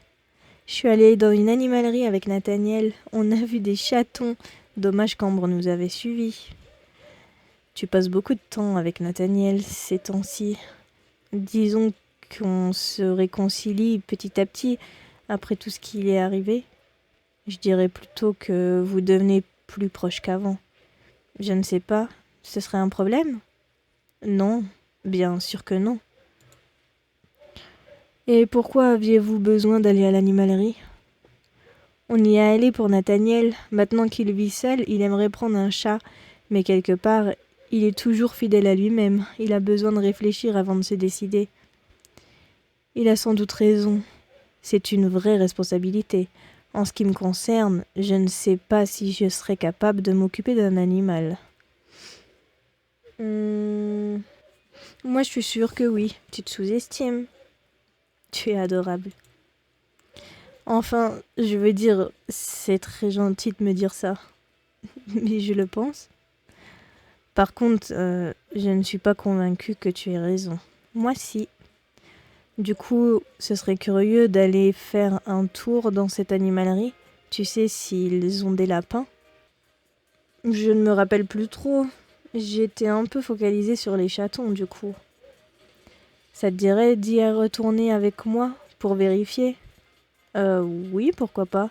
Speaker 1: Je suis allée dans une animalerie avec Nathaniel. On a vu des chatons. Dommage qu'Ambre nous avait suivis. Tu passes beaucoup de temps avec Nathaniel ces temps-ci. Disons qu'on se réconcilie petit à petit après tout ce qui est arrivé. Je dirais plutôt que vous devenez plus proches qu'avant. Je ne sais pas, ce serait un problème? Non, bien sûr que non. Et pourquoi aviez-vous besoin d'aller à l'animalerie? On y est allé pour Nathaniel. Maintenant qu'il vit seul, il aimerait prendre un chat. Mais quelque part, il est toujours fidèle à lui-même. Il a besoin de réfléchir avant de se décider. Il a sans doute raison. C'est une vraie responsabilité. En ce qui me concerne, je ne sais pas si je serais capable de m'occuper d'un animal. Moi, je suis sûre que oui. Tu te sous-estimes. Tu es adorable. Enfin, je veux dire, c'est très gentil de me dire ça. Mais je le pense. Par contre, je ne suis pas convaincue que tu aies raison. Moi, si. Du coup, ce serait curieux d'aller faire un tour dans cette animalerie. Tu sais s'ils ont des lapins? Je ne me rappelle plus trop. J'étais un peu focalisée sur les chatons, du coup. Ça te dirait d'y retourner avec moi pour vérifier? Oui, pourquoi pas.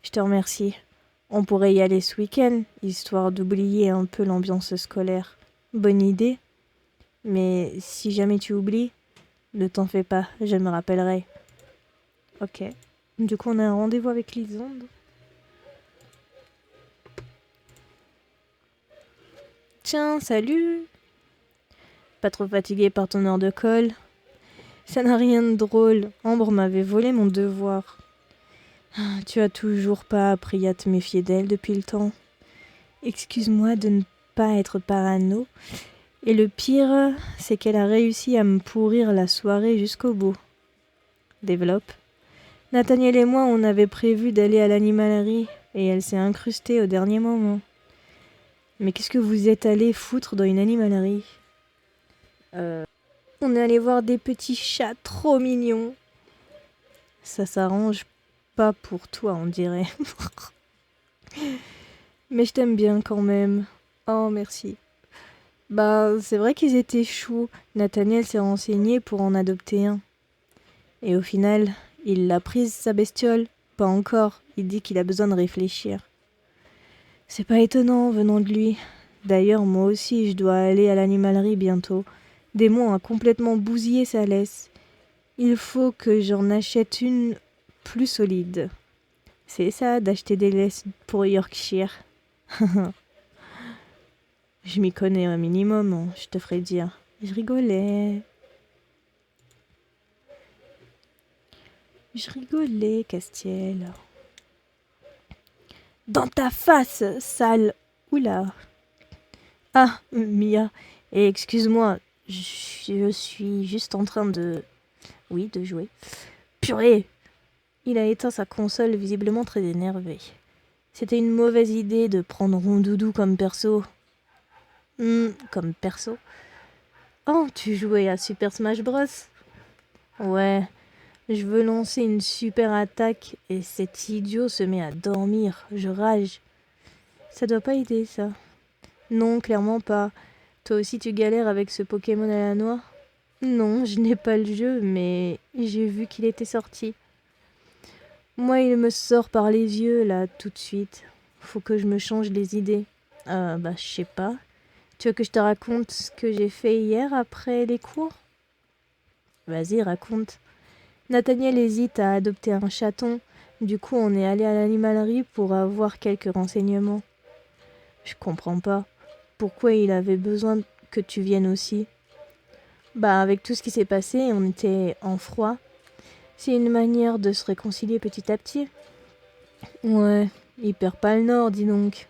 Speaker 1: Je te remercie. On pourrait y aller ce week-end, histoire d'oublier un peu l'ambiance scolaire. Bonne idée. Mais si jamais tu oublies, ne t'en fais pas, je me rappellerai. Ok. Du coup, on a un rendez-vous avec Lisande. Tiens, salut! Pas trop fatiguée par ton heure de colle? Ça n'a rien de drôle. Ambre m'avait volé mon devoir. Tu as toujours pas appris à te méfier d'elle depuis le temps. Excuse-moi de ne pas être parano. Et le pire, c'est qu'elle a réussi à me pourrir la soirée jusqu'au bout. Développe. Nathaniel et moi, on avait prévu d'aller à l'animalerie et elle s'est incrustée au dernier moment. Mais qu'est-ce que vous êtes allé foutre dans une animalerie? On est allé voir des petits chats trop mignons. Ça s'arrange pas pour toi, on dirait. Mais je t'aime bien quand même. Oh, merci. Bah, c'est vrai qu'ils étaient choux. Nathaniel s'est renseigné pour en adopter un. Et au final, il l'a prise, sa bestiole. Pas encore. Il dit qu'il a besoin de réfléchir. C'est pas étonnant venant de lui. D'ailleurs, moi aussi, je dois aller à l'animalerie bientôt. Démon a complètement bousillé sa laisse. Il faut que j'en achète une plus solide. C'est ça d'acheter des laisses pour Yorkshire. Je m'y connais un minimum, hein, je te ferai dire. Je rigolais. Je rigolais, Castiel. Dans ta face, sale. Oula. Ah, Mia. Et excuse-moi, je suis juste en train de... Oui, de jouer. Purée. Il a éteint sa console, visiblement très énervé. C'était une mauvaise idée de prendre Rondoudou comme perso. Comme perso. Oh, tu jouais à Super Smash Bros? Ouais, je veux lancer une super attaque et cet idiot se met à dormir. Je rage. Ça doit pas aider, ça. Non, clairement pas. Toi aussi tu galères avec ce Pokémon à la noix? Non, je n'ai pas le jeu, mais j'ai vu qu'il était sorti. Moi, il me sort par les yeux, là, tout de suite. Faut que je me change les idées. Je sais pas. Tu veux que je te raconte ce que j'ai fait hier après les cours? Vas-y, raconte. Nathaniel hésite à adopter un chaton. Du coup, on est allé à l'animalerie pour avoir quelques renseignements. Je comprends pas. Pourquoi il avait besoin que tu viennes aussi? Bah, avec tout ce qui s'est passé, on était en froid. C'est une manière de se réconcilier petit à petit. Ouais, il perd pas le nord, dis donc.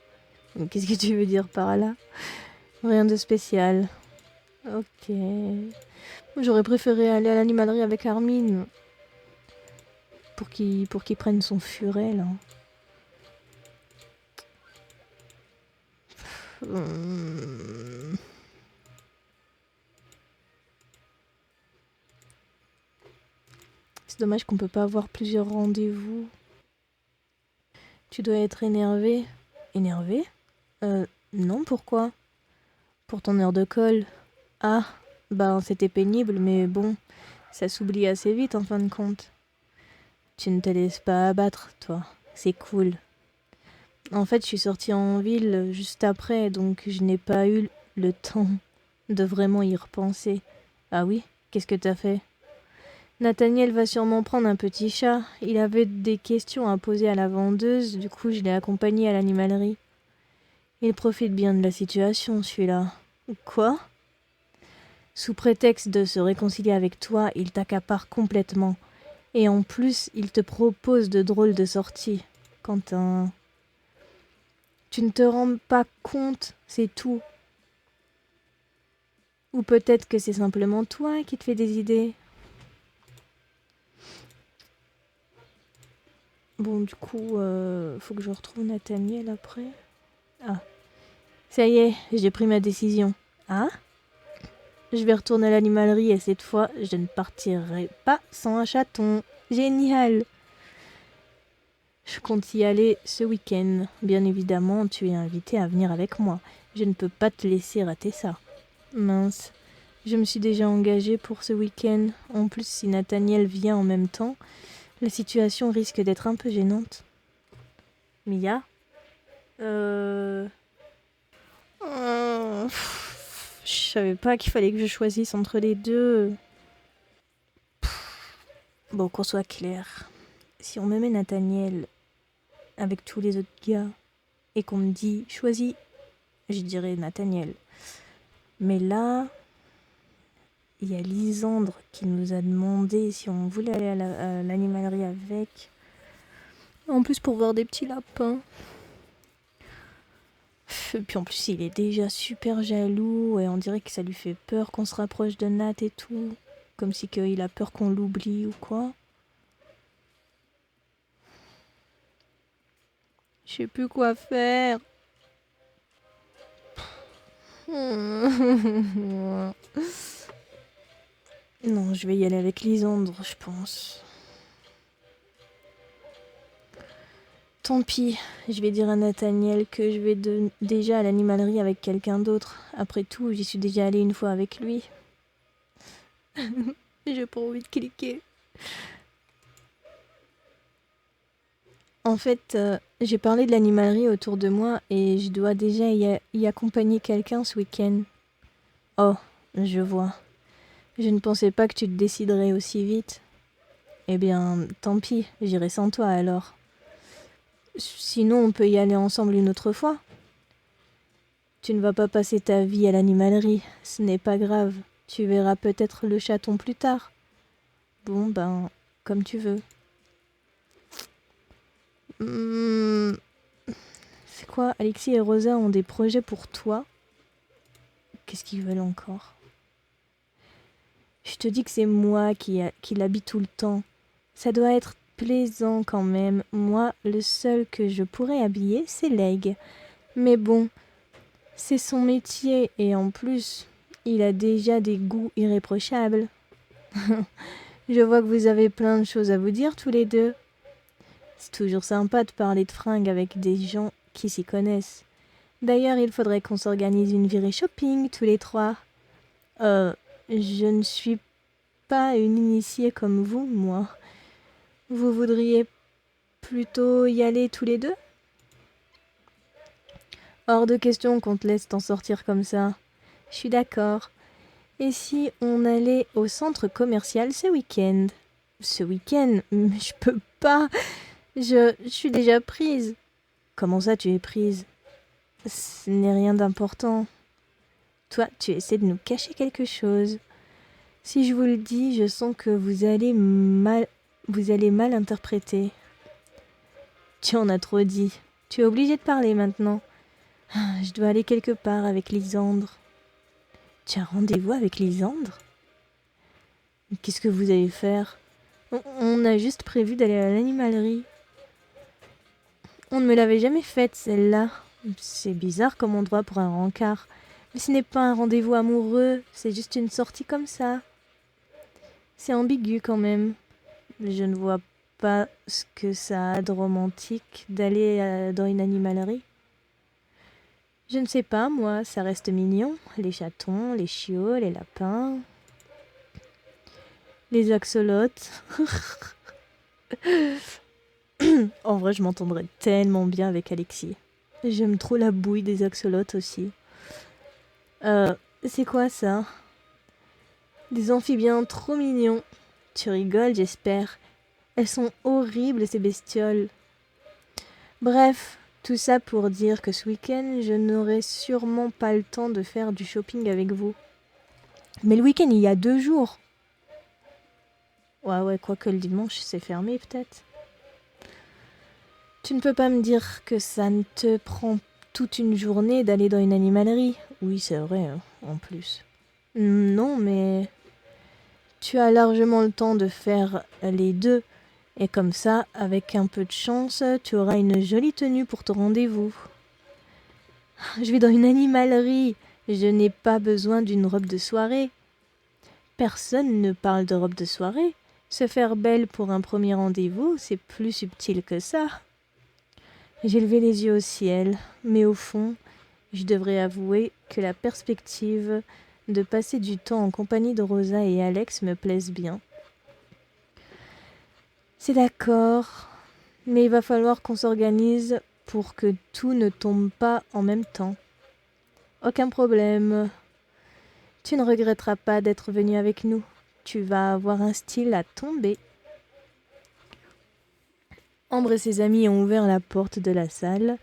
Speaker 1: Qu'est-ce que tu veux dire par là? Rien de spécial. Ok. J'aurais préféré aller à l'animalerie avec Armin. Pour qu'il prenne son furet, là. Hum. C'est dommage qu'on peut pas avoir plusieurs rendez-vous. Tu dois être énervé. Énervé? Non, pourquoi? Pour ton heure de colle. Ah, bah c'était pénible, mais bon, ça s'oublie assez vite en fin de compte. Tu ne te laisses pas abattre, toi. C'est cool. En fait, je suis sortie en ville juste après, donc je n'ai pas eu le temps de vraiment y repenser. Ah oui? Qu'est-ce que t'as fait? Nathaniel va sûrement prendre un petit chat. Il avait des questions à poser à la vendeuse, du coup je l'ai accompagné à l'animalerie. Il profite bien de la situation, celui-là. Quoi? Sous prétexte de se réconcilier avec toi, il t'accapare complètement. Et en plus, il te propose de drôles de sorties. Quentin, tu ne te rends pas compte, c'est tout. Ou peut-être que c'est simplement toi qui te fais des idées. Bon, du coup, faut que je retrouve Nathaniel après. Ah, ça y est, j'ai pris ma décision. Ah? Je vais retourner à l'animalerie et cette fois, je ne partirai pas sans un chaton. Génial! Je compte y aller ce week-end. Bien évidemment, tu es invité à venir avec moi. Je ne peux pas te laisser rater ça. Mince, je me suis déjà engagée pour ce week-end. En plus, si Nathaniel vient en même temps, la situation risque d'être un peu gênante. Mia? Je savais pas qu'il fallait que je choisisse entre les deux. Bon, qu'on soit clair. Si on me met Nathaniel avec tous les autres gars et qu'on me dit choisis, je dirais Nathaniel. Mais là, il y a Lisandre qui nous a demandé si on voulait aller à l'animalerie avec. En plus pour voir des petits lapins. Et puis en plus il est déjà super jaloux et on dirait que ça lui fait peur qu'on se rapproche de Nat et tout. Comme si qu'il a peur qu'on l'oublie ou quoi. Je sais plus quoi faire. Non, je vais y aller avec Lisandre, je pense. Tant pis, je vais dire à Nathaniel que je vais déjà à l'animalerie avec quelqu'un d'autre. Après tout, j'y suis déjà allée une fois avec lui. J'ai pas envie de cliquer. En fait, j'ai parlé de l'animalerie autour de moi et je dois déjà y accompagner quelqu'un ce week-end. Oh, je vois. Je ne pensais pas que tu te déciderais aussi vite. Eh bien, tant pis, j'irai sans toi alors. Sinon, on peut y aller ensemble une autre fois. Tu ne vas pas passer ta vie à l'animalerie, ce n'est pas grave. Tu verras peut-être le chaton plus tard. Bon, ben, comme tu veux. C'est quoi? Alexis et Rosa ont des projets pour toi? Qu'est-ce qu'ils veulent encore? Je te dis que c'est moi qui l'habite tout le temps. Ça doit être plaisant quand même. Moi, le seul que je pourrais habiller, c'est Leg. Mais bon, c'est son métier et en plus, il a déjà des goûts irréprochables. Je vois que vous avez plein de choses à vous dire tous les deux. C'est toujours sympa de parler de fringues avec des gens qui s'y connaissent. D'ailleurs, il faudrait qu'on s'organise une virée shopping tous les trois. Je ne suis pas une initiée comme vous, moi. Vous voudriez plutôt y aller tous les deux? Hors de question qu'on te laisse t'en sortir comme ça. Je suis d'accord. Et si on allait au centre commercial ce week-end? Ce week-end? Mais je peux pas. Je suis déjà prise. Comment ça, tu es prise? Ce n'est rien d'important. Toi, tu essaies de nous cacher quelque chose. Si je vous le dis, je sens que vous allez mal interpréter. Tu en as trop dit. Tu es obligé de parler maintenant. Je dois aller quelque part avec Lysandre. Tu as rendez-vous avec Lysandre? Qu'est-ce que vous allez faire? On a juste prévu d'aller à l'animalerie. On ne me l'avait jamais faite, celle-là. C'est bizarre comme endroit pour un rencard. Mais ce n'est pas un rendez-vous amoureux, c'est juste une sortie comme ça. C'est ambigu quand même. Je ne vois pas ce que ça a de romantique d'aller dans une animalerie. Je ne sais pas, moi, ça reste mignon. Les chatons, les chiots, les lapins, les axolotes. En vrai, je m'entendrais tellement bien avec Alexis. J'aime trop la bouille des axolotes aussi. C'est quoi ça? Des amphibiens trop mignons. Tu rigoles, j'espère. Elles sont horribles, ces bestioles. Bref, tout ça pour dire que ce week-end, je n'aurai sûrement pas le temps de faire du shopping avec vous. Mais le week-end, il y a 2 jours. Ouais, quoique le dimanche, c'est fermé peut-être. Tu ne peux pas me dire que ça ne te prend toute une journée d'aller dans une animalerie. Oui, c'est vrai, hein, en plus. Non, mais tu as largement le temps de faire les deux. Et comme ça, avec un peu de chance, tu auras une jolie tenue pour ton rendez-vous. Je vais dans une animalerie. Je n'ai pas besoin d'une robe de soirée. Personne ne parle de robe de soirée. Se faire belle pour un premier rendez-vous, c'est plus subtil que ça. J'ai levé les yeux au ciel, mais au fond, je devrais avouer que la perspective de passer du temps en compagnie de Rosa et Alex me plaise bien. C'est d'accord, mais il va falloir qu'on s'organise pour que tout ne tombe pas en même temps. Aucun problème. Tu ne regretteras pas d'être venu avec nous. Tu vas avoir un style à tomber. Ambre et ses amis ont ouvert la porte de la salle.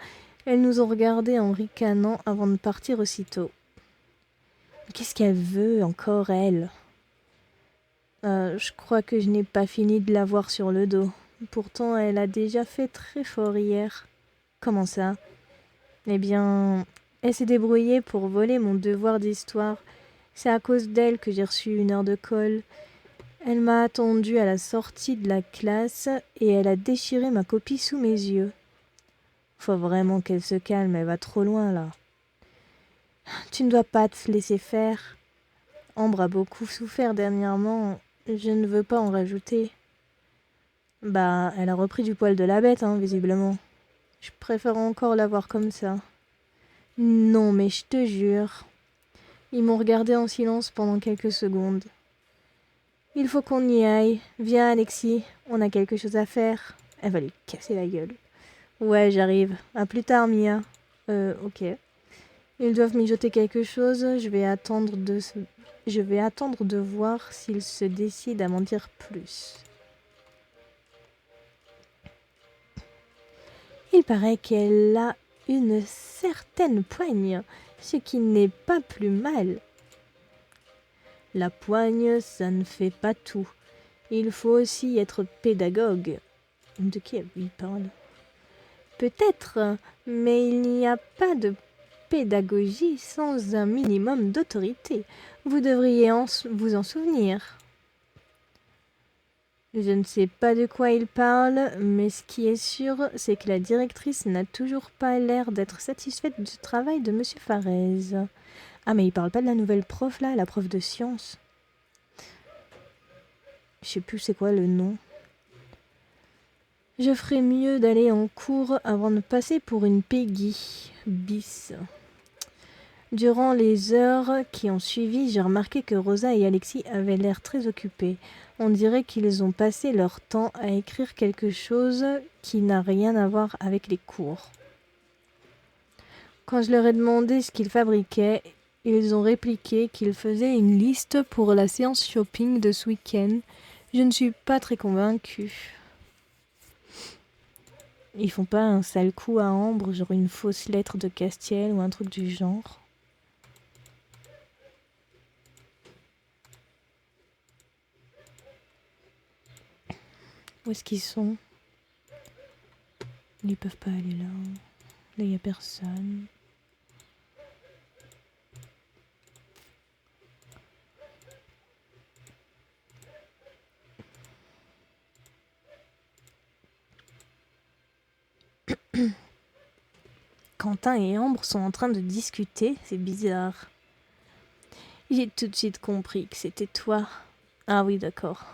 Speaker 1: Elles nous ont regardés en ricanant avant de partir aussitôt. Qu'est-ce qu'elle veut encore, elle? Je crois que je n'ai pas fini de la voir sur le dos. Pourtant, elle a déjà fait très fort hier. Comment ça? Eh bien, elle s'est débrouillée pour voler mon devoir d'histoire. C'est à cause d'elle que j'ai reçu 1 heure de colle. Elle m'a attendue à la sortie de la classe et elle a déchiré ma copie sous mes yeux. Faut vraiment qu'elle se calme, elle va trop loin là. Tu ne dois pas te laisser faire. Ambre a beaucoup souffert dernièrement, je ne veux pas en rajouter. Bah, elle a repris du poil de la bête, hein, visiblement. Je préfère encore la voir comme ça. Non, mais je te jure. Ils m'ont regardé en silence pendant quelques secondes. Il faut qu'on y aille. Viens, Alexis, on a quelque chose à faire. Elle va lui casser la gueule. Ouais, j'arrive. À plus tard, Mia. Ok. Ils doivent mijoter quelque chose. Je vais attendre de voir s'ils se décident à m'en dire plus. Il paraît qu'elle a une certaine poigne, ce qui n'est pas plus mal. La poigne, ça ne fait pas tout. Il faut aussi être pédagogue. De qui il parle? Peut-être, mais il n'y a pas de pédagogie sans un minimum d'autorité. Vous devriez vous en souvenir. Je ne sais pas de quoi il parle, mais ce qui est sûr, c'est que la directrice n'a toujours pas l'air d'être satisfaite du travail de Monsieur Farez. Ah, mais il parle pas de la nouvelle prof là, la prof de sciences. Je sais plus c'est quoi le nom. Je ferais mieux d'aller en cours avant de passer pour une Peggy bis. Durant les heures qui ont suivi, j'ai remarqué que Rosa et Alexis avaient l'air très occupés. On dirait qu'ils ont passé leur temps à écrire quelque chose qui n'a rien à voir avec les cours. Quand je leur ai demandé ce qu'ils fabriquaient, ils ont répliqué qu'ils faisaient une liste pour la séance shopping de ce week-end. Je ne suis pas très convaincue. Ils font pas un sale coup à Ambre, genre une fausse lettre de Castiel ou un truc du genre? Où est-ce qu'ils sont? Ils peuvent pas aller là. Là, y a personne. Quentin et Ambre sont en train de discuter, c'est bizarre. J'ai tout de suite compris que c'était toi. Ah oui, d'accord.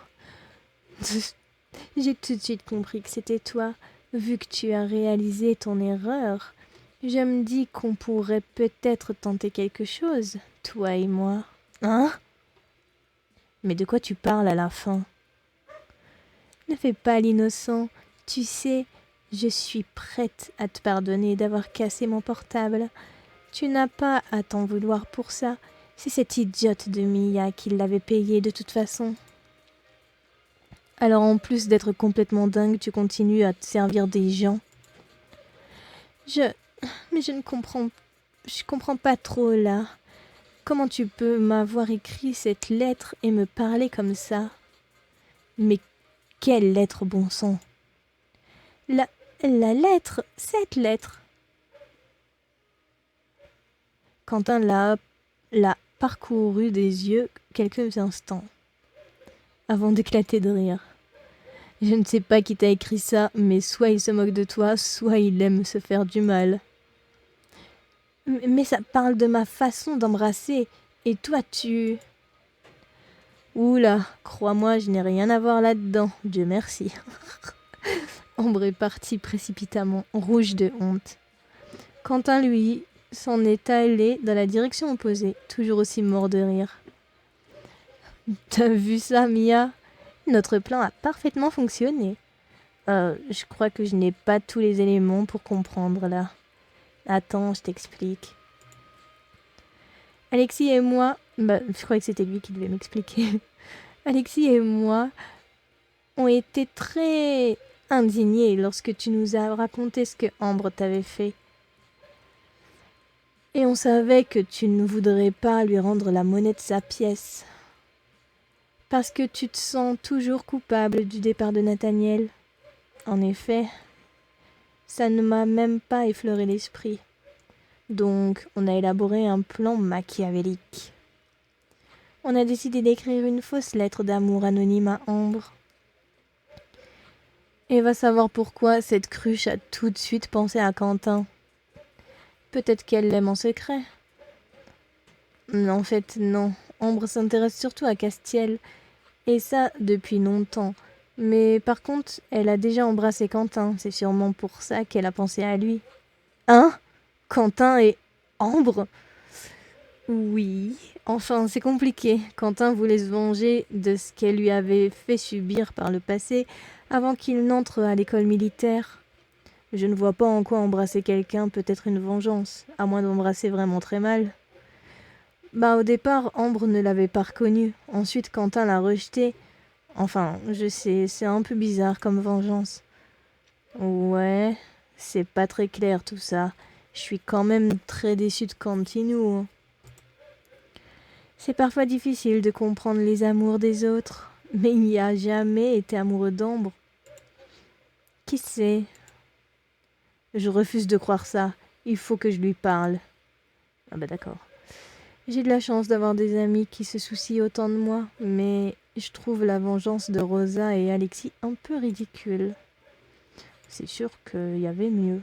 Speaker 1: J'ai tout de suite compris que c'était toi, vu que tu as réalisé ton erreur. Je me dis qu'on pourrait peut-être tenter quelque chose, toi et moi. Hein? Mais de quoi tu parles à la fin? Ne fais pas l'innocent. Tu sais, je suis prête à te pardonner d'avoir cassé mon portable. Tu n'as pas à t'en vouloir pour ça. C'est cette idiote de Mia qui l'avait payé de toute façon. Alors en plus d'être complètement dingue, tu continues à te servir des gens. Mais je comprends pas trop là. Comment tu peux m'avoir écrit cette lettre et me parler comme ça? Mais quelle lettre, bon sang? La lettre, cette lettre. Quentin l'a parcouru des yeux quelques instants, avant d'éclater de rire. Je ne sais pas qui t'a écrit ça, mais soit il se moque de toi, soit il aime se faire du mal. Mais ça parle de ma façon d'embrasser, et toi tu... Oula, crois-moi, je n'ai rien à voir là-dedans, Dieu merci. Ambre est partie précipitamment, rouge de honte. Quentin, lui, s'en est allé dans la direction opposée, toujours aussi mort de rire. T'as vu ça, Mia? Notre plan a parfaitement fonctionné. Je crois que je n'ai pas tous les éléments pour comprendre là. Attends, je t'explique. Alexis et moi... je croyais que c'était lui qui devait m'expliquer. Alexis et moi ont été très indignés lorsque tu nous as raconté ce que Ambre t'avait fait. Et on savait que tu ne voudrais pas lui rendre la monnaie de sa pièce. Parce que tu te sens toujours coupable du départ de Nathaniel. En effet, ça ne m'a même pas effleuré l'esprit. Donc, on a élaboré un plan machiavélique. On a décidé d'écrire une fausse lettre d'amour anonyme à Ambre. Et va savoir pourquoi cette cruche a tout de suite pensé à Quentin. Peut-être qu'elle l'aime en secret. En fait, non. Ambre s'intéresse surtout à Castiel. Et ça, depuis longtemps. Mais par contre, elle a déjà embrassé Quentin. C'est sûrement pour ça qu'elle a pensé à lui. Hein? Quentin et Ambre? Oui. Enfin, c'est compliqué. Quentin voulait se venger de ce qu'elle lui avait fait subir par le passé avant qu'il n'entre à l'école militaire. Je ne vois pas en quoi embrasser quelqu'un peut être une vengeance, à moins d'embrasser vraiment très mal. Au départ, Ambre ne l'avait pas reconnu. Ensuite, Quentin l'a rejeté. Enfin, je sais, c'est un peu bizarre comme vengeance. Ouais, c'est pas très clair tout ça. Je suis quand même très déçue de Cantinou. C'est parfois difficile de comprendre les amours des autres, mais il n'y a jamais été amoureux d'Ambre. Qui sait? Je refuse de croire ça. Il faut que je lui parle. Ah d'accord. J'ai de la chance d'avoir des amis qui se soucient autant de moi, mais je trouve la vengeance de Rosa et Alexis un peu ridicule. C'est sûr qu'il y avait mieux.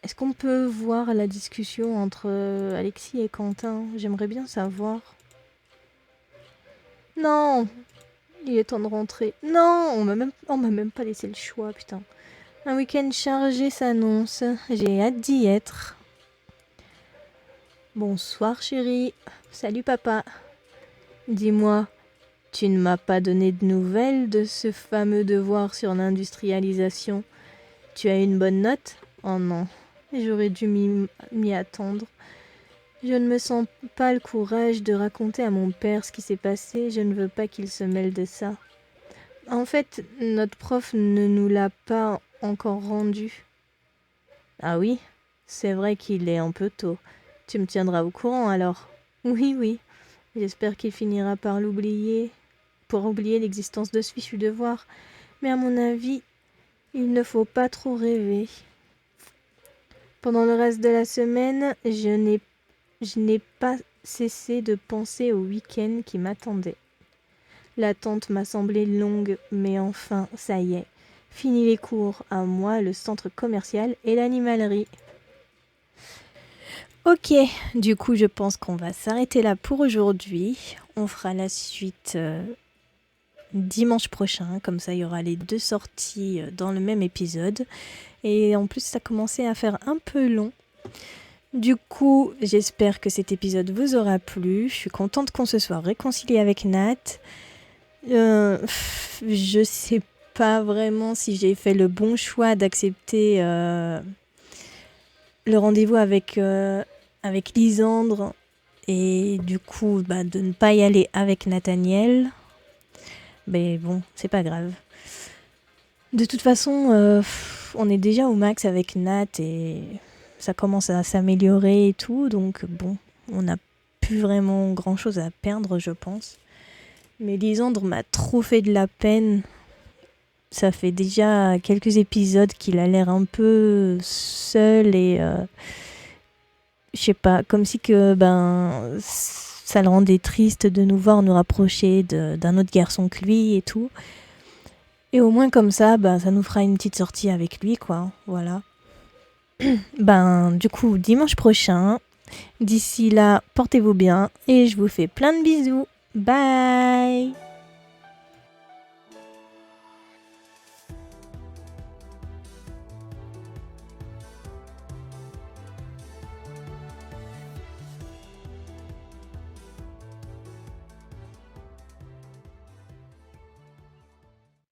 Speaker 1: Est-ce qu'on peut voir la discussion entre Alexis et Quentin? J'aimerais bien savoir. Non! Il est temps de rentrer. Non! On m'a même pas laissé le choix, putain. Un week-end chargé s'annonce. J'ai hâte d'y être. Bonsoir chérie. Salut papa. Dis-moi, tu ne m'as pas donné de nouvelles de ce fameux devoir sur l'industrialisation. Tu as une bonne note? Oh non, J'aurais dû m'y attendre. Je ne me sens pas le courage de raconter à mon père ce qui s'est passé. Je ne veux pas qu'il se mêle de ça. En fait, notre prof ne nous l'a pas encore rendu. Ah oui, c'est vrai qu'il est un peu tôt. Tu me tiendras au courant alors? Oui. J'espère qu'il finira par l'oublier, pour oublier l'existence de ce fichu devoir. Mais à mon avis, il ne faut pas trop rêver. Pendant le reste de la semaine, je n'ai pas cessé de penser au week-end qui m'attendait. L'attente m'a semblé longue, mais enfin, ça y est. Fini les cours, à moi, le centre commercial et l'animalerie. Ok, du coup, je pense qu'on va s'arrêter là pour aujourd'hui. On fera la suite dimanche prochain, comme ça, il y aura les 2 sorties dans le même épisode. Et en plus, ça commençait à faire un peu long. Du coup, j'espère que cet épisode vous aura plu. Je suis contente qu'on se soit réconcilié avec Nat. Je sais pas vraiment si j'ai fait le bon choix d'accepter le rendez-vous avec Lisandre et du coup de ne pas y aller avec Nathaniel. Mais bon, c'est pas grave. De toute façon, on est déjà au max avec Nat et ça commence à s'améliorer et tout, donc bon, on n'a plus vraiment grand chose à perdre, je pense. Mais Lisandre m'a trop fait de la peine. Ça fait déjà quelques épisodes qu'il a l'air un peu seul et je sais pas, comme si que ça le rendait triste de nous voir nous rapprocher d'un autre garçon que lui et tout. Et au moins comme ça, ça nous fera une petite sortie avec lui, quoi. Voilà. Du coup, dimanche prochain. D'ici là, portez-vous bien et je vous fais plein de bisous. Bye!